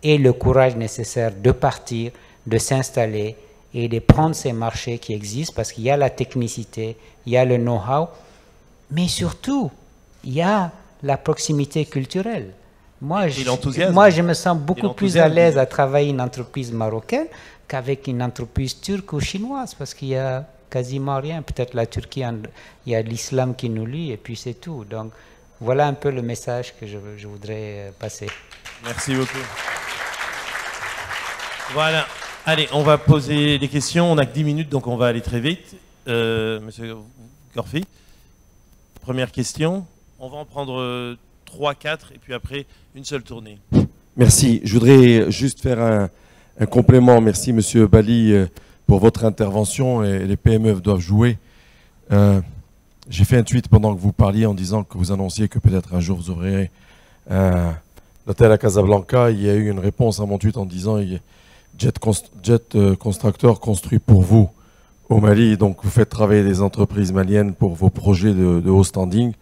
ait le courage nécessaire de partir, de s'installer et de prendre ces marchés qui existent parce qu'il y a la technicité, il y a le know-how, mais surtout, il y a la proximité culturelle. Moi, Et l'enthousiasme. moi, je me sens beaucoup plus à l'enthousiasme. l'aise à travailler une entreprise marocaine qu'avec une entreprise turque ou chinoise, parce qu'il y a quasiment rien. Peut-être la Turquie, il y a l'islam qui nous lie, et puis c'est tout. Donc, voilà un peu le message que je voudrais passer. Merci beaucoup. Voilà. Allez, on va poser les questions. On n'a que 10 minutes, donc on va aller très vite. Monsieur Gorfi, première question. On va en prendre 3, 4, et puis après, une seule tournée. Merci. Je voudrais juste faire un complément. Merci, Monsieur Bali, pour votre intervention. Et les PME doivent jouer. J'ai fait un tweet pendant que vous parliez en disant que vous annonciez que peut-être un jour vous ouvrirez l'hôtel à Casablanca. Il y a eu une réponse à mon tweet en disant Jet Constructeur construit pour vous au Mali. Donc vous faites travailler des entreprises maliennes pour vos projets de haut standing.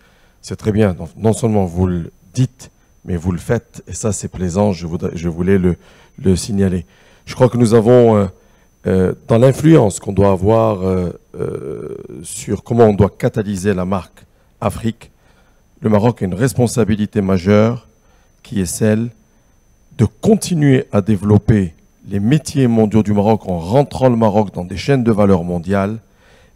C'est très bien. Donc, non seulement vous le dites, mais vous le faites. Et ça, c'est plaisant. Je voulais le signaler. Je crois que nous avons, dans l'influence qu'on doit avoir sur comment on doit catalyser la marque Afrique, le Maroc a une responsabilité majeure qui est celle de continuer à développer les métiers mondiaux du Maroc en rentrant le Maroc dans des chaînes de valeur mondiales,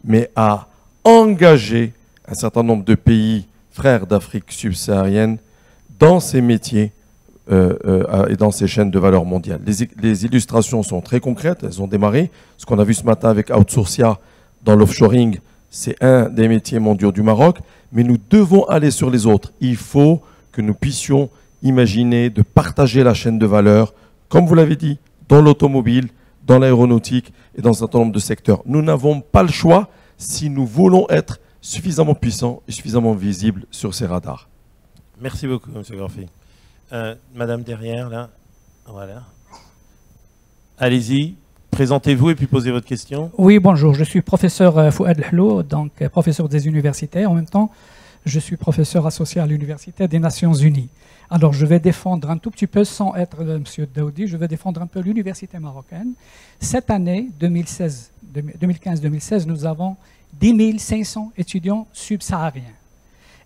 mais à engager un certain nombre de pays frères d'Afrique subsaharienne dans ces métiers et dans ces chaînes de valeur mondiale. Les illustrations sont très concrètes, elles ont démarré. Ce qu'on a vu ce matin avec Outsourcia dans l'offshoring, c'est un des métiers mondiaux du Maroc, mais nous devons aller sur les autres. Il faut que nous puissions imaginer de partager la chaîne de valeur, comme vous l'avez dit, dans l'automobile, dans l'aéronautique et dans un certain nombre de secteurs. Nous n'avons pas le choix si nous voulons être suffisamment puissants et suffisamment visibles sur ces radars. Merci beaucoup, M. Gorfi. Madame derrière, là. Voilà. Allez-y, présentez-vous et puis posez votre question. Oui, bonjour. Je suis professeur Fouad Lhlou, donc professeur des universités. En même temps, je suis professeur associé à l'Université des Nations Unies. Alors, je vais défendre un tout petit peu, sans être M. Daoudi, je vais défendre un peu l'université marocaine. Cette année, 2015-2016, nous avons 10 500 étudiants subsahariens.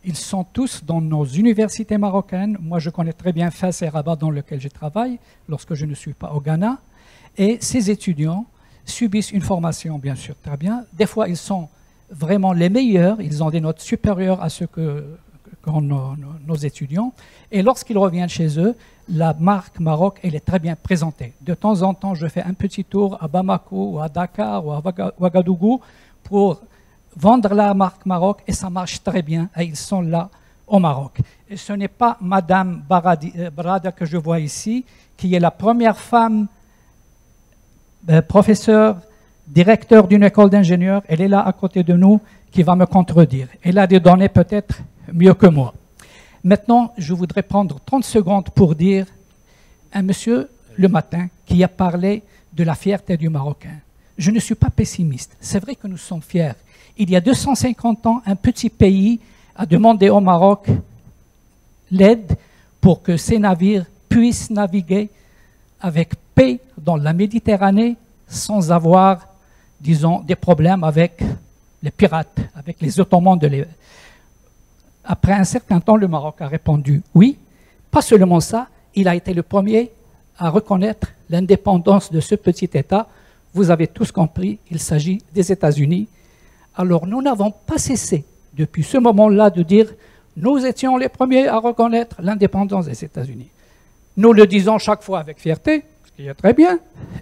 Ils sont tous dans nos universités marocaines. Moi, je connais très bien Fès et Rabat, dans lequel je travaille, lorsque je ne suis pas au Ghana. Et ces étudiants subissent une formation, bien sûr, très bien. Des fois, ils sont vraiment les meilleurs. Ils ont des notes supérieures à ce qu'ont nos étudiants. Et lorsqu'ils reviennent chez eux, la marque Maroc, elle est très bien présentée. De temps en temps, je fais un petit tour à Bamako, ou à Dakar, ou à Ouagadougou pour vendre la marque Maroc, et ça marche très bien, et ils sont là au Maroc. Et ce n'est pas Madame Barada que je vois ici, qui est la première femme professeure, directeur d'une école d'ingénieurs. Elle est là à côté de nous, qui va me contredire. Elle a des données peut-être mieux que moi. Maintenant, je voudrais prendre 30 secondes pour dire à monsieur le matin qui a parlé de la fierté du Marocain. Je ne suis pas pessimiste. C'est vrai que nous sommes fiers. Il y a 250 ans, un petit pays a demandé au Maroc l'aide pour que ses navires puissent naviguer avec paix dans la Méditerranée sans avoir, disons, des problèmes avec les pirates, avec les Ottomans. Après un certain temps, le Maroc a répondu oui. Pas seulement ça, il a été le premier à reconnaître l'indépendance de ce petit État. Vous avez tous compris, il s'agit des États-Unis. Alors nous n'avons pas cessé depuis ce moment-là de dire nous étions les premiers à reconnaître l'indépendance des États-Unis. Nous le disons chaque fois avec fierté, ce qui est très bien,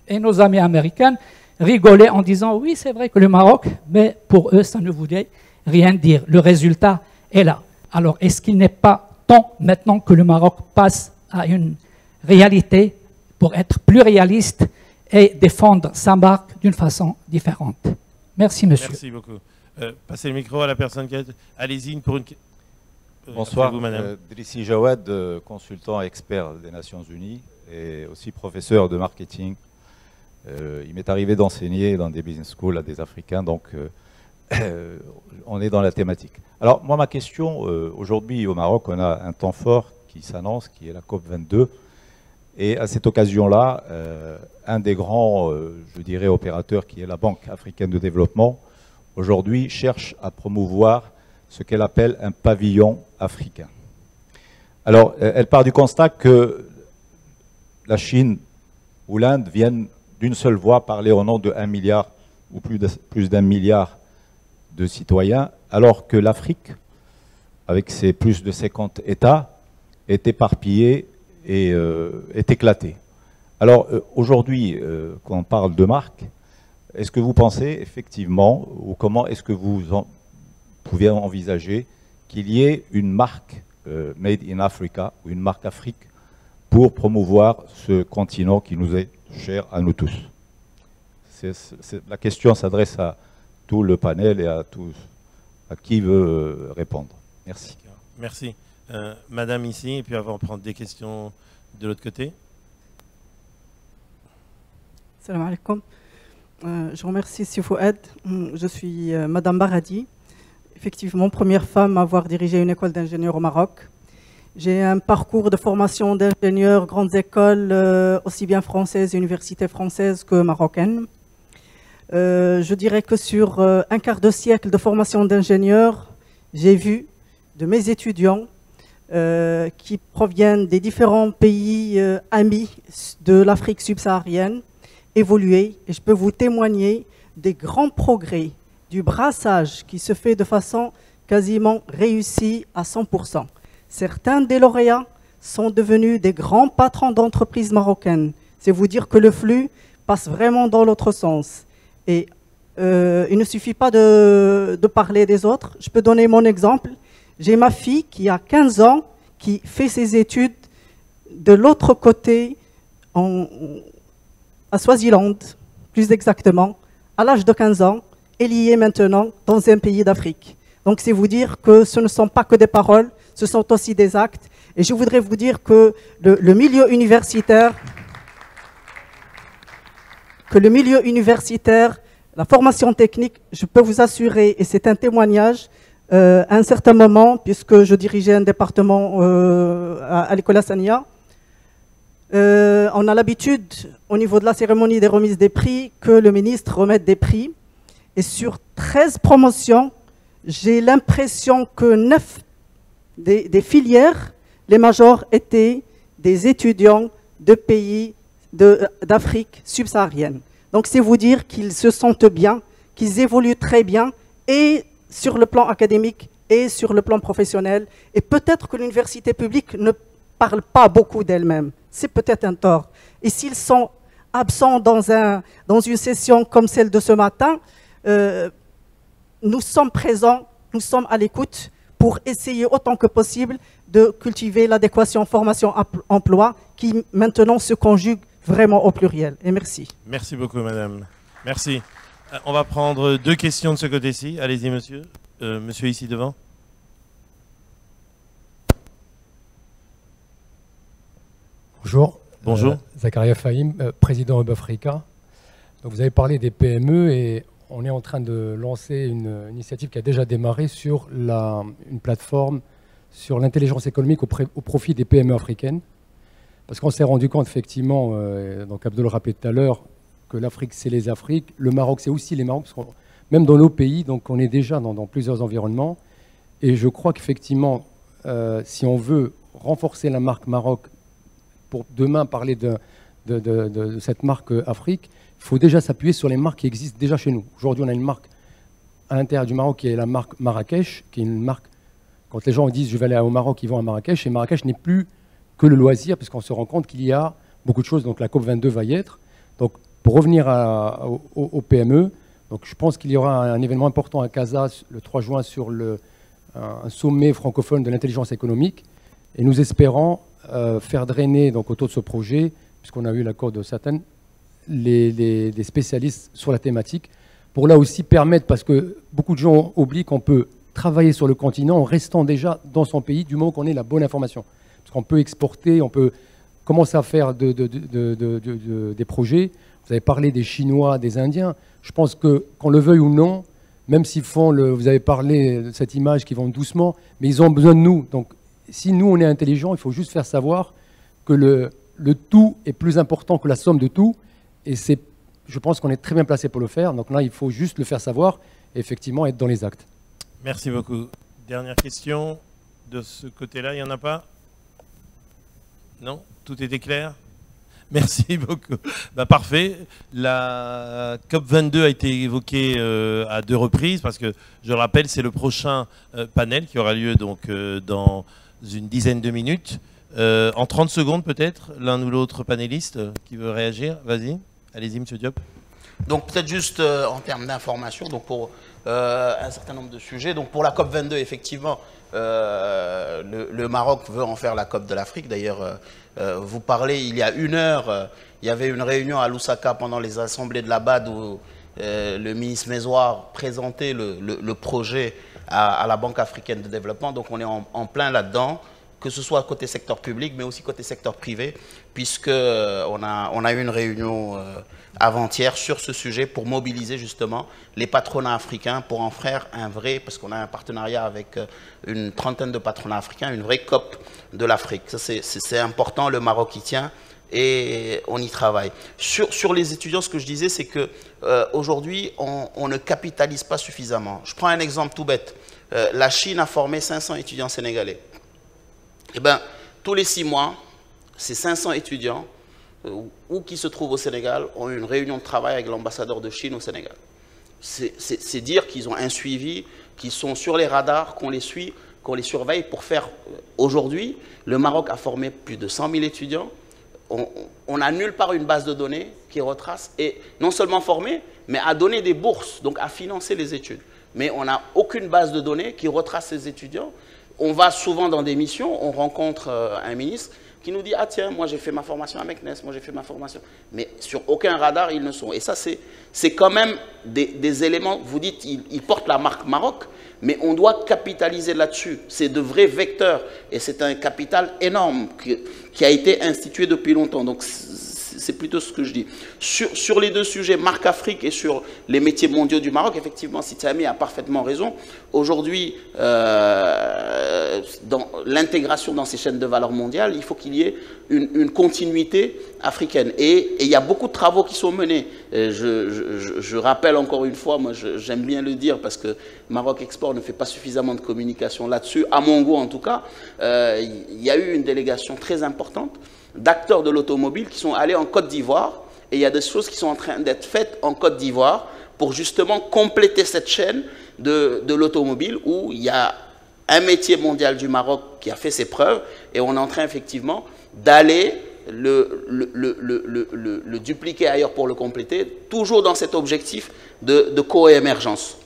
et nos amis américains rigolaient en disant oui, c'est vrai que le Maroc, mais pour eux, ça ne voulait rien dire. Le résultat est là. Alors est-ce qu'il n'est pas temps maintenant que le Maroc passe à une réalité pour être plus réaliste et défendre sa marque d'une façon différente? Merci, monsieur. Merci beaucoup. Passez le micro à la personne qui a... Allez-y pour une... Bonsoir, vous, madame. Drissi Jawad, consultant expert des Nations Unies et aussi professeur de marketing. Il m'est arrivé d'enseigner dans des business schools à des Africains, donc on est dans la thématique. Alors, moi, ma question, aujourd'hui au Maroc, on a un temps fort qui s'annonce, qui est la COP22. Et à cette occasion-là, un des grands, je dirais, opérateurs, qui est la Banque africaine de développement, aujourd'hui cherche à promouvoir ce qu'elle appelle un pavillon africain. Alors, elle part du constat que la Chine ou l'Inde viennent d'une seule voix parler au nom de 1 milliard ou plus d'1 milliard de citoyens, alors que l'Afrique, avec ses plus de 50 États, est éparpillée et est éclatée. Alors, aujourd'hui, quand on parle de marque, est-ce que vous pensez effectivement, ou comment est-ce que vous pouvez envisager qu'il y ait une marque Made in Africa, ou une marque Afrique, pour promouvoir ce continent qui nous est cher à nous tous? La question s'adresse à tout le panel et à qui veut répondre. Merci. Merci. Madame ici, et puis avant de prendre des questions de l'autre côté. Salam alaikum. Je remercie Si Fouad. Je suis Madame Baradi. Effectivement, première femme à avoir dirigé une école d'ingénieurs au Maroc. J'ai un parcours de formation d'ingénieur, grandes écoles, aussi bien françaises, universités françaises que marocaines. Je dirais que sur un quart de siècle de formation d'ingénieur, j'ai vu de mes étudiants qui proviennent des différents pays amis de l'Afrique subsaharienne évoluer, et je peux vous témoigner des grands progrès du brassage qui se fait de façon quasiment réussie à 100%. Certains des lauréats sont devenus des grands patrons d'entreprises marocaines. C'est vous dire que le flux passe vraiment dans l'autre sens. Et il ne suffit pas de parler des autres. Je peux donner mon exemple. J'ai ma fille qui a 15 ans, qui fait ses études de l'autre côté, à Swaziland, plus exactement, à l'âge de 15 ans. Elle y est maintenant dans un pays d'Afrique. Donc c'est vous dire que ce ne sont pas que des paroles, ce sont aussi des actes. Et je voudrais vous dire que le milieu universitaire, la formation technique, je peux vous assurer, et c'est un témoignage, à un certain moment, puisque je dirigeais un département à l'école Hassania, on a l'habitude, au niveau de la cérémonie des remises des prix, que le ministre remette des prix. Et sur 13 promotions, j'ai l'impression que 9 des filières, les majors, étaient des étudiants de pays d'Afrique subsaharienne. Donc c'est vous dire qu'ils se sentent bien, qu'ils évoluent très bien, et sur le plan académique et sur le plan professionnel. Et peut-être que l'université publique ne parle pas beaucoup d'elle-même. C'est peut-être un tort. Et s'ils sont absents dans une session comme celle de ce matin, nous sommes présents, nous sommes à l'écoute pour essayer autant que possible de cultiver l'adéquation formation-emploi qui maintenant se conjugue vraiment au pluriel. Et merci. Merci beaucoup, madame. Merci. On va prendre 2 questions de ce côté-ci. Allez-y, monsieur. Monsieur ici devant. Bonjour. Bonjour. Zakaria Fahim, président Hub Africa. Donc vous avez parlé des PME et on est en train de lancer une initiative qui a déjà démarré sur une plateforme sur l'intelligence économique au profit des PME africaines. Parce qu'on s'est rendu compte effectivement, donc Abdel le rappelait tout à l'heure, que l'Afrique c'est les Afriques, le Maroc c'est aussi les Marocs, parce que même dans nos pays, donc on est déjà dans plusieurs environnements. Et je crois qu'effectivement, si on veut renforcer la marque Maroc, pour demain parler de cette marque Afrique, il faut déjà s'appuyer sur les marques qui existent déjà chez nous. Aujourd'hui, on a une marque à l'intérieur du Maroc qui est la marque Marrakech, qui est une marque, quand les gens disent je vais aller au Maroc, ils vont à Marrakech, et Marrakech n'est plus que le loisir, parce qu'on se rend compte qu'il y a beaucoup de choses, donc la COP22 va y être. Donc pour revenir au PME, donc je pense qu'il y aura un événement important à Casa le 3 juin sur un sommet francophone de l'intelligence économique, et nous espérons faire drainer donc, autour de ce projet, puisqu'on a eu l'accord de certaines, des spécialistes sur la thématique, pour là aussi permettre, parce que beaucoup de gens oublient qu'on peut travailler sur le continent en restant déjà dans son pays, du moment qu'on ait la bonne information. Parce qu'on peut exporter, on peut commencer à faire des projets. Vous avez parlé des Chinois, des Indiens. Je pense que, qu'on le veuille ou non, même s'ils font, vous avez parlé de cette image qui vont doucement, mais ils ont besoin de nous. Donc, si nous, on est intelligents, il faut juste faire savoir que le tout est plus important que la somme de tout. Et je pense qu'on est très bien placé pour le faire. Donc là, il faut juste le faire savoir et effectivement être dans les actes. Merci beaucoup. Dernière question de ce côté-là, il n'y en a pas? Non? Tout était clair? Merci beaucoup. Bah, parfait. La COP22 a été évoquée à 2 reprises parce que, je le rappelle, c'est le prochain panel qui aura lieu donc, dans une dizaine de minutes. En 30 secondes peut-être, l'un ou l'autre panéliste qui veut réagir. Vas-y, allez-y Monsieur Diop. Donc peut-être juste en termes d'information, donc pour un certain nombre de sujets. Donc pour la COP22, effectivement, le Maroc veut en faire la COP de l'Afrique. D'ailleurs, vous parlez, il y a 1 heure, il y avait une réunion à Lusaka pendant les assemblées de la BAD où le ministre Mézoir présentait le projet à la Banque africaine de développement. Donc on est en plein là-dedans, que ce soit côté secteur public, mais aussi côté secteur privé, puisqu'on a eu une réunion avant-hier sur ce sujet pour mobiliser justement les patronats africains pour en faire un vrai, parce qu'on a un partenariat avec une trentaine de patronats africains, une vraie COP de l'Afrique. Ça c'est important, le Maroc y tient et on y travaille. Sur les étudiants, ce que je disais, c'est que aujourd'hui on ne capitalise pas suffisamment. Je prends un exemple tout bête. La Chine a formé 500 étudiants sénégalais. Eh bien, tous les 6 mois, ces 500 étudiants, ou qui se trouvent au Sénégal, ont eu une réunion de travail avec l'ambassadeur de Chine au Sénégal. C'est dire qu'ils ont un suivi, qu'ils sont sur les radars, qu'on les suit, qu'on les surveille pour faire... Aujourd'hui, le Maroc a formé plus de 100 000 étudiants. On n'a nulle part une base de données qui retrace, et non seulement formé, mais à donner des bourses, donc à financer les études. Mais on n'a aucune base de données qui retrace ces étudiants. On va souvent dans des missions, on rencontre un ministre qui nous dit « Ah tiens, moi j'ai fait ma formation à Meknès, moi j'ai fait ma formation. » Mais sur aucun radar, ils ne sont. Et ça, c'est quand même des éléments, vous dites, ils portent la marque Maroc, mais on doit capitaliser là-dessus. C'est de vrais vecteurs et c'est un capital énorme qui a été institué depuis longtemps. Donc c'est plutôt ce que je dis. Sur les 2 sujets, Marque Afrique et sur les métiers mondiaux du Maroc, effectivement, Sitiami a parfaitement raison. Aujourd'hui, dans l'intégration dans ces chaînes de valeur mondiales, il faut qu'il y ait une continuité africaine. Et il y a beaucoup de travaux qui sont menés. Je rappelle encore une fois, moi j'aime bien le dire parce que Maroc Export ne fait pas suffisamment de communication là-dessus, à mon goût en tout cas. Il y a eu une délégation très importante d'acteurs de l'automobile qui sont allés en Côte d'Ivoire, et il y a des choses qui sont en train d'être faites en Côte d'Ivoire pour justement compléter cette chaîne de l'automobile où il y a un métier mondial du Maroc qui a fait ses preuves, et on est en train effectivement d'aller le dupliquer ailleurs pour le compléter, toujours dans cet objectif de co-émergence.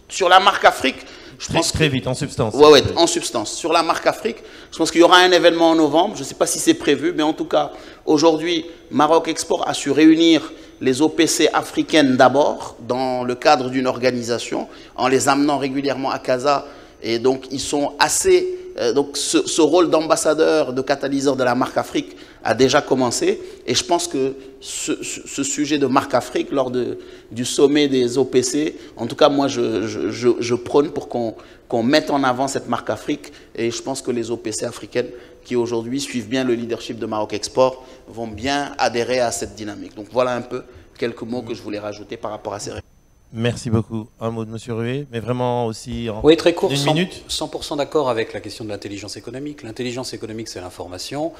Sur la marque Afrique, je pense très vite, en substance. Oui, en substance. Sur la marque Afrique, je pense qu'il y aura un événement en novembre. Je ne sais pas si c'est prévu, mais en tout cas, aujourd'hui, Maroc Export a su réunir les OPC africaines d'abord, dans le cadre d'une organisation, en les amenant régulièrement à Casa. Et donc, ils sont assez... donc, ce rôle d'ambassadeur, de catalyseur de la marque Afrique a déjà commencé. Et je pense que ce sujet de marque Afrique, lors du sommet des OPC, en tout cas, moi, je prône pour qu'on mette en avant cette marque Afrique. Et je pense que les OPC africaines, qui aujourd'hui suivent bien le leadership de Maroc Export, vont bien adhérer à cette dynamique. Donc, voilà un peu quelques mots que je voulais rajouter par rapport à ces réponses. Merci beaucoup. Un mot de M. Rué, mais vraiment aussi en oui, très court, une minute. 100% d'accord avec la question de l'intelligence économique. L'intelligence économique, c'est l'information.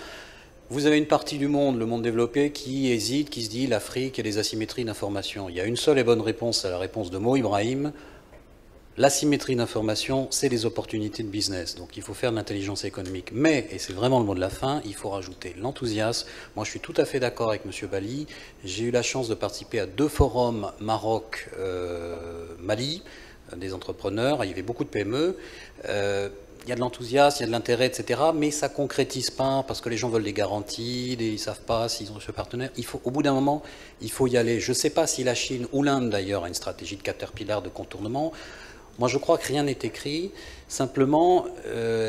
Vous avez une partie du monde, le monde développé, qui hésite, qui se dit l'Afrique, il y a des asymétries d'information. Il y a une seule et bonne réponse à la réponse de Mo Ibrahim. L'asymétrie d'information, c'est des opportunités de business. Donc il faut faire de l'intelligence économique. Mais, et c'est vraiment le mot de la fin, il faut rajouter l'enthousiasme. Moi, je suis tout à fait d'accord avec M. Bali. J'ai eu la chance de participer à 2 forums Maroc-Mali, des entrepreneurs. Il y avait beaucoup de PME. Il y a de l'enthousiasme, il y a de l'intérêt, etc. Mais ça ne concrétise pas parce que les gens veulent des garanties, ils ne savent pas s'ils ont ce partenaire. Au bout d'un moment, il faut y aller. Je ne sais pas si la Chine ou l'Inde, d'ailleurs, a une stratégie de Caterpillar de contournement. Moi, je crois que rien n'est écrit. Simplement,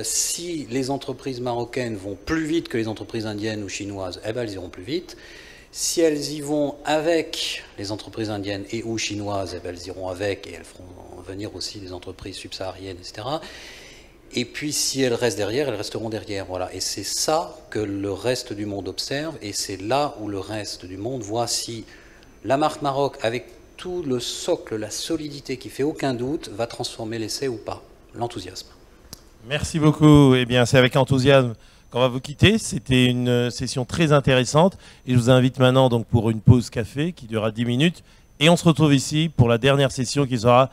si les entreprises marocaines vont plus vite que les entreprises indiennes ou chinoises, eh ben, elles iront plus vite. Si elles y vont avec les entreprises indiennes et ou chinoises, eh ben, elles iront avec et elles feront venir aussi des entreprises subsahariennes, etc. Et puis, si elles restent derrière, elles resteront derrière. Voilà. Et c'est ça que le reste du monde observe. Et c'est là où le reste du monde voit si la marque Maroc, avec tout le socle, la solidité qui fait aucun doute, va transformer l'essai ou pas. L'enthousiasme. Merci beaucoup. Eh bien, c'est avec enthousiasme qu'on va vous quitter. C'était une session très intéressante. Et je vous invite maintenant donc, pour une pause café qui durera 10 minutes. Et on se retrouve ici pour la dernière session qui sera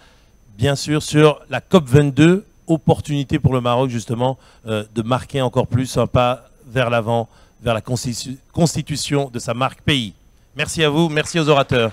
bien sûr sur la COP22, opportunité pour le Maroc justement de marquer encore plus un pas vers l'avant, vers la constitution de sa marque pays. Merci à vous, merci aux orateurs.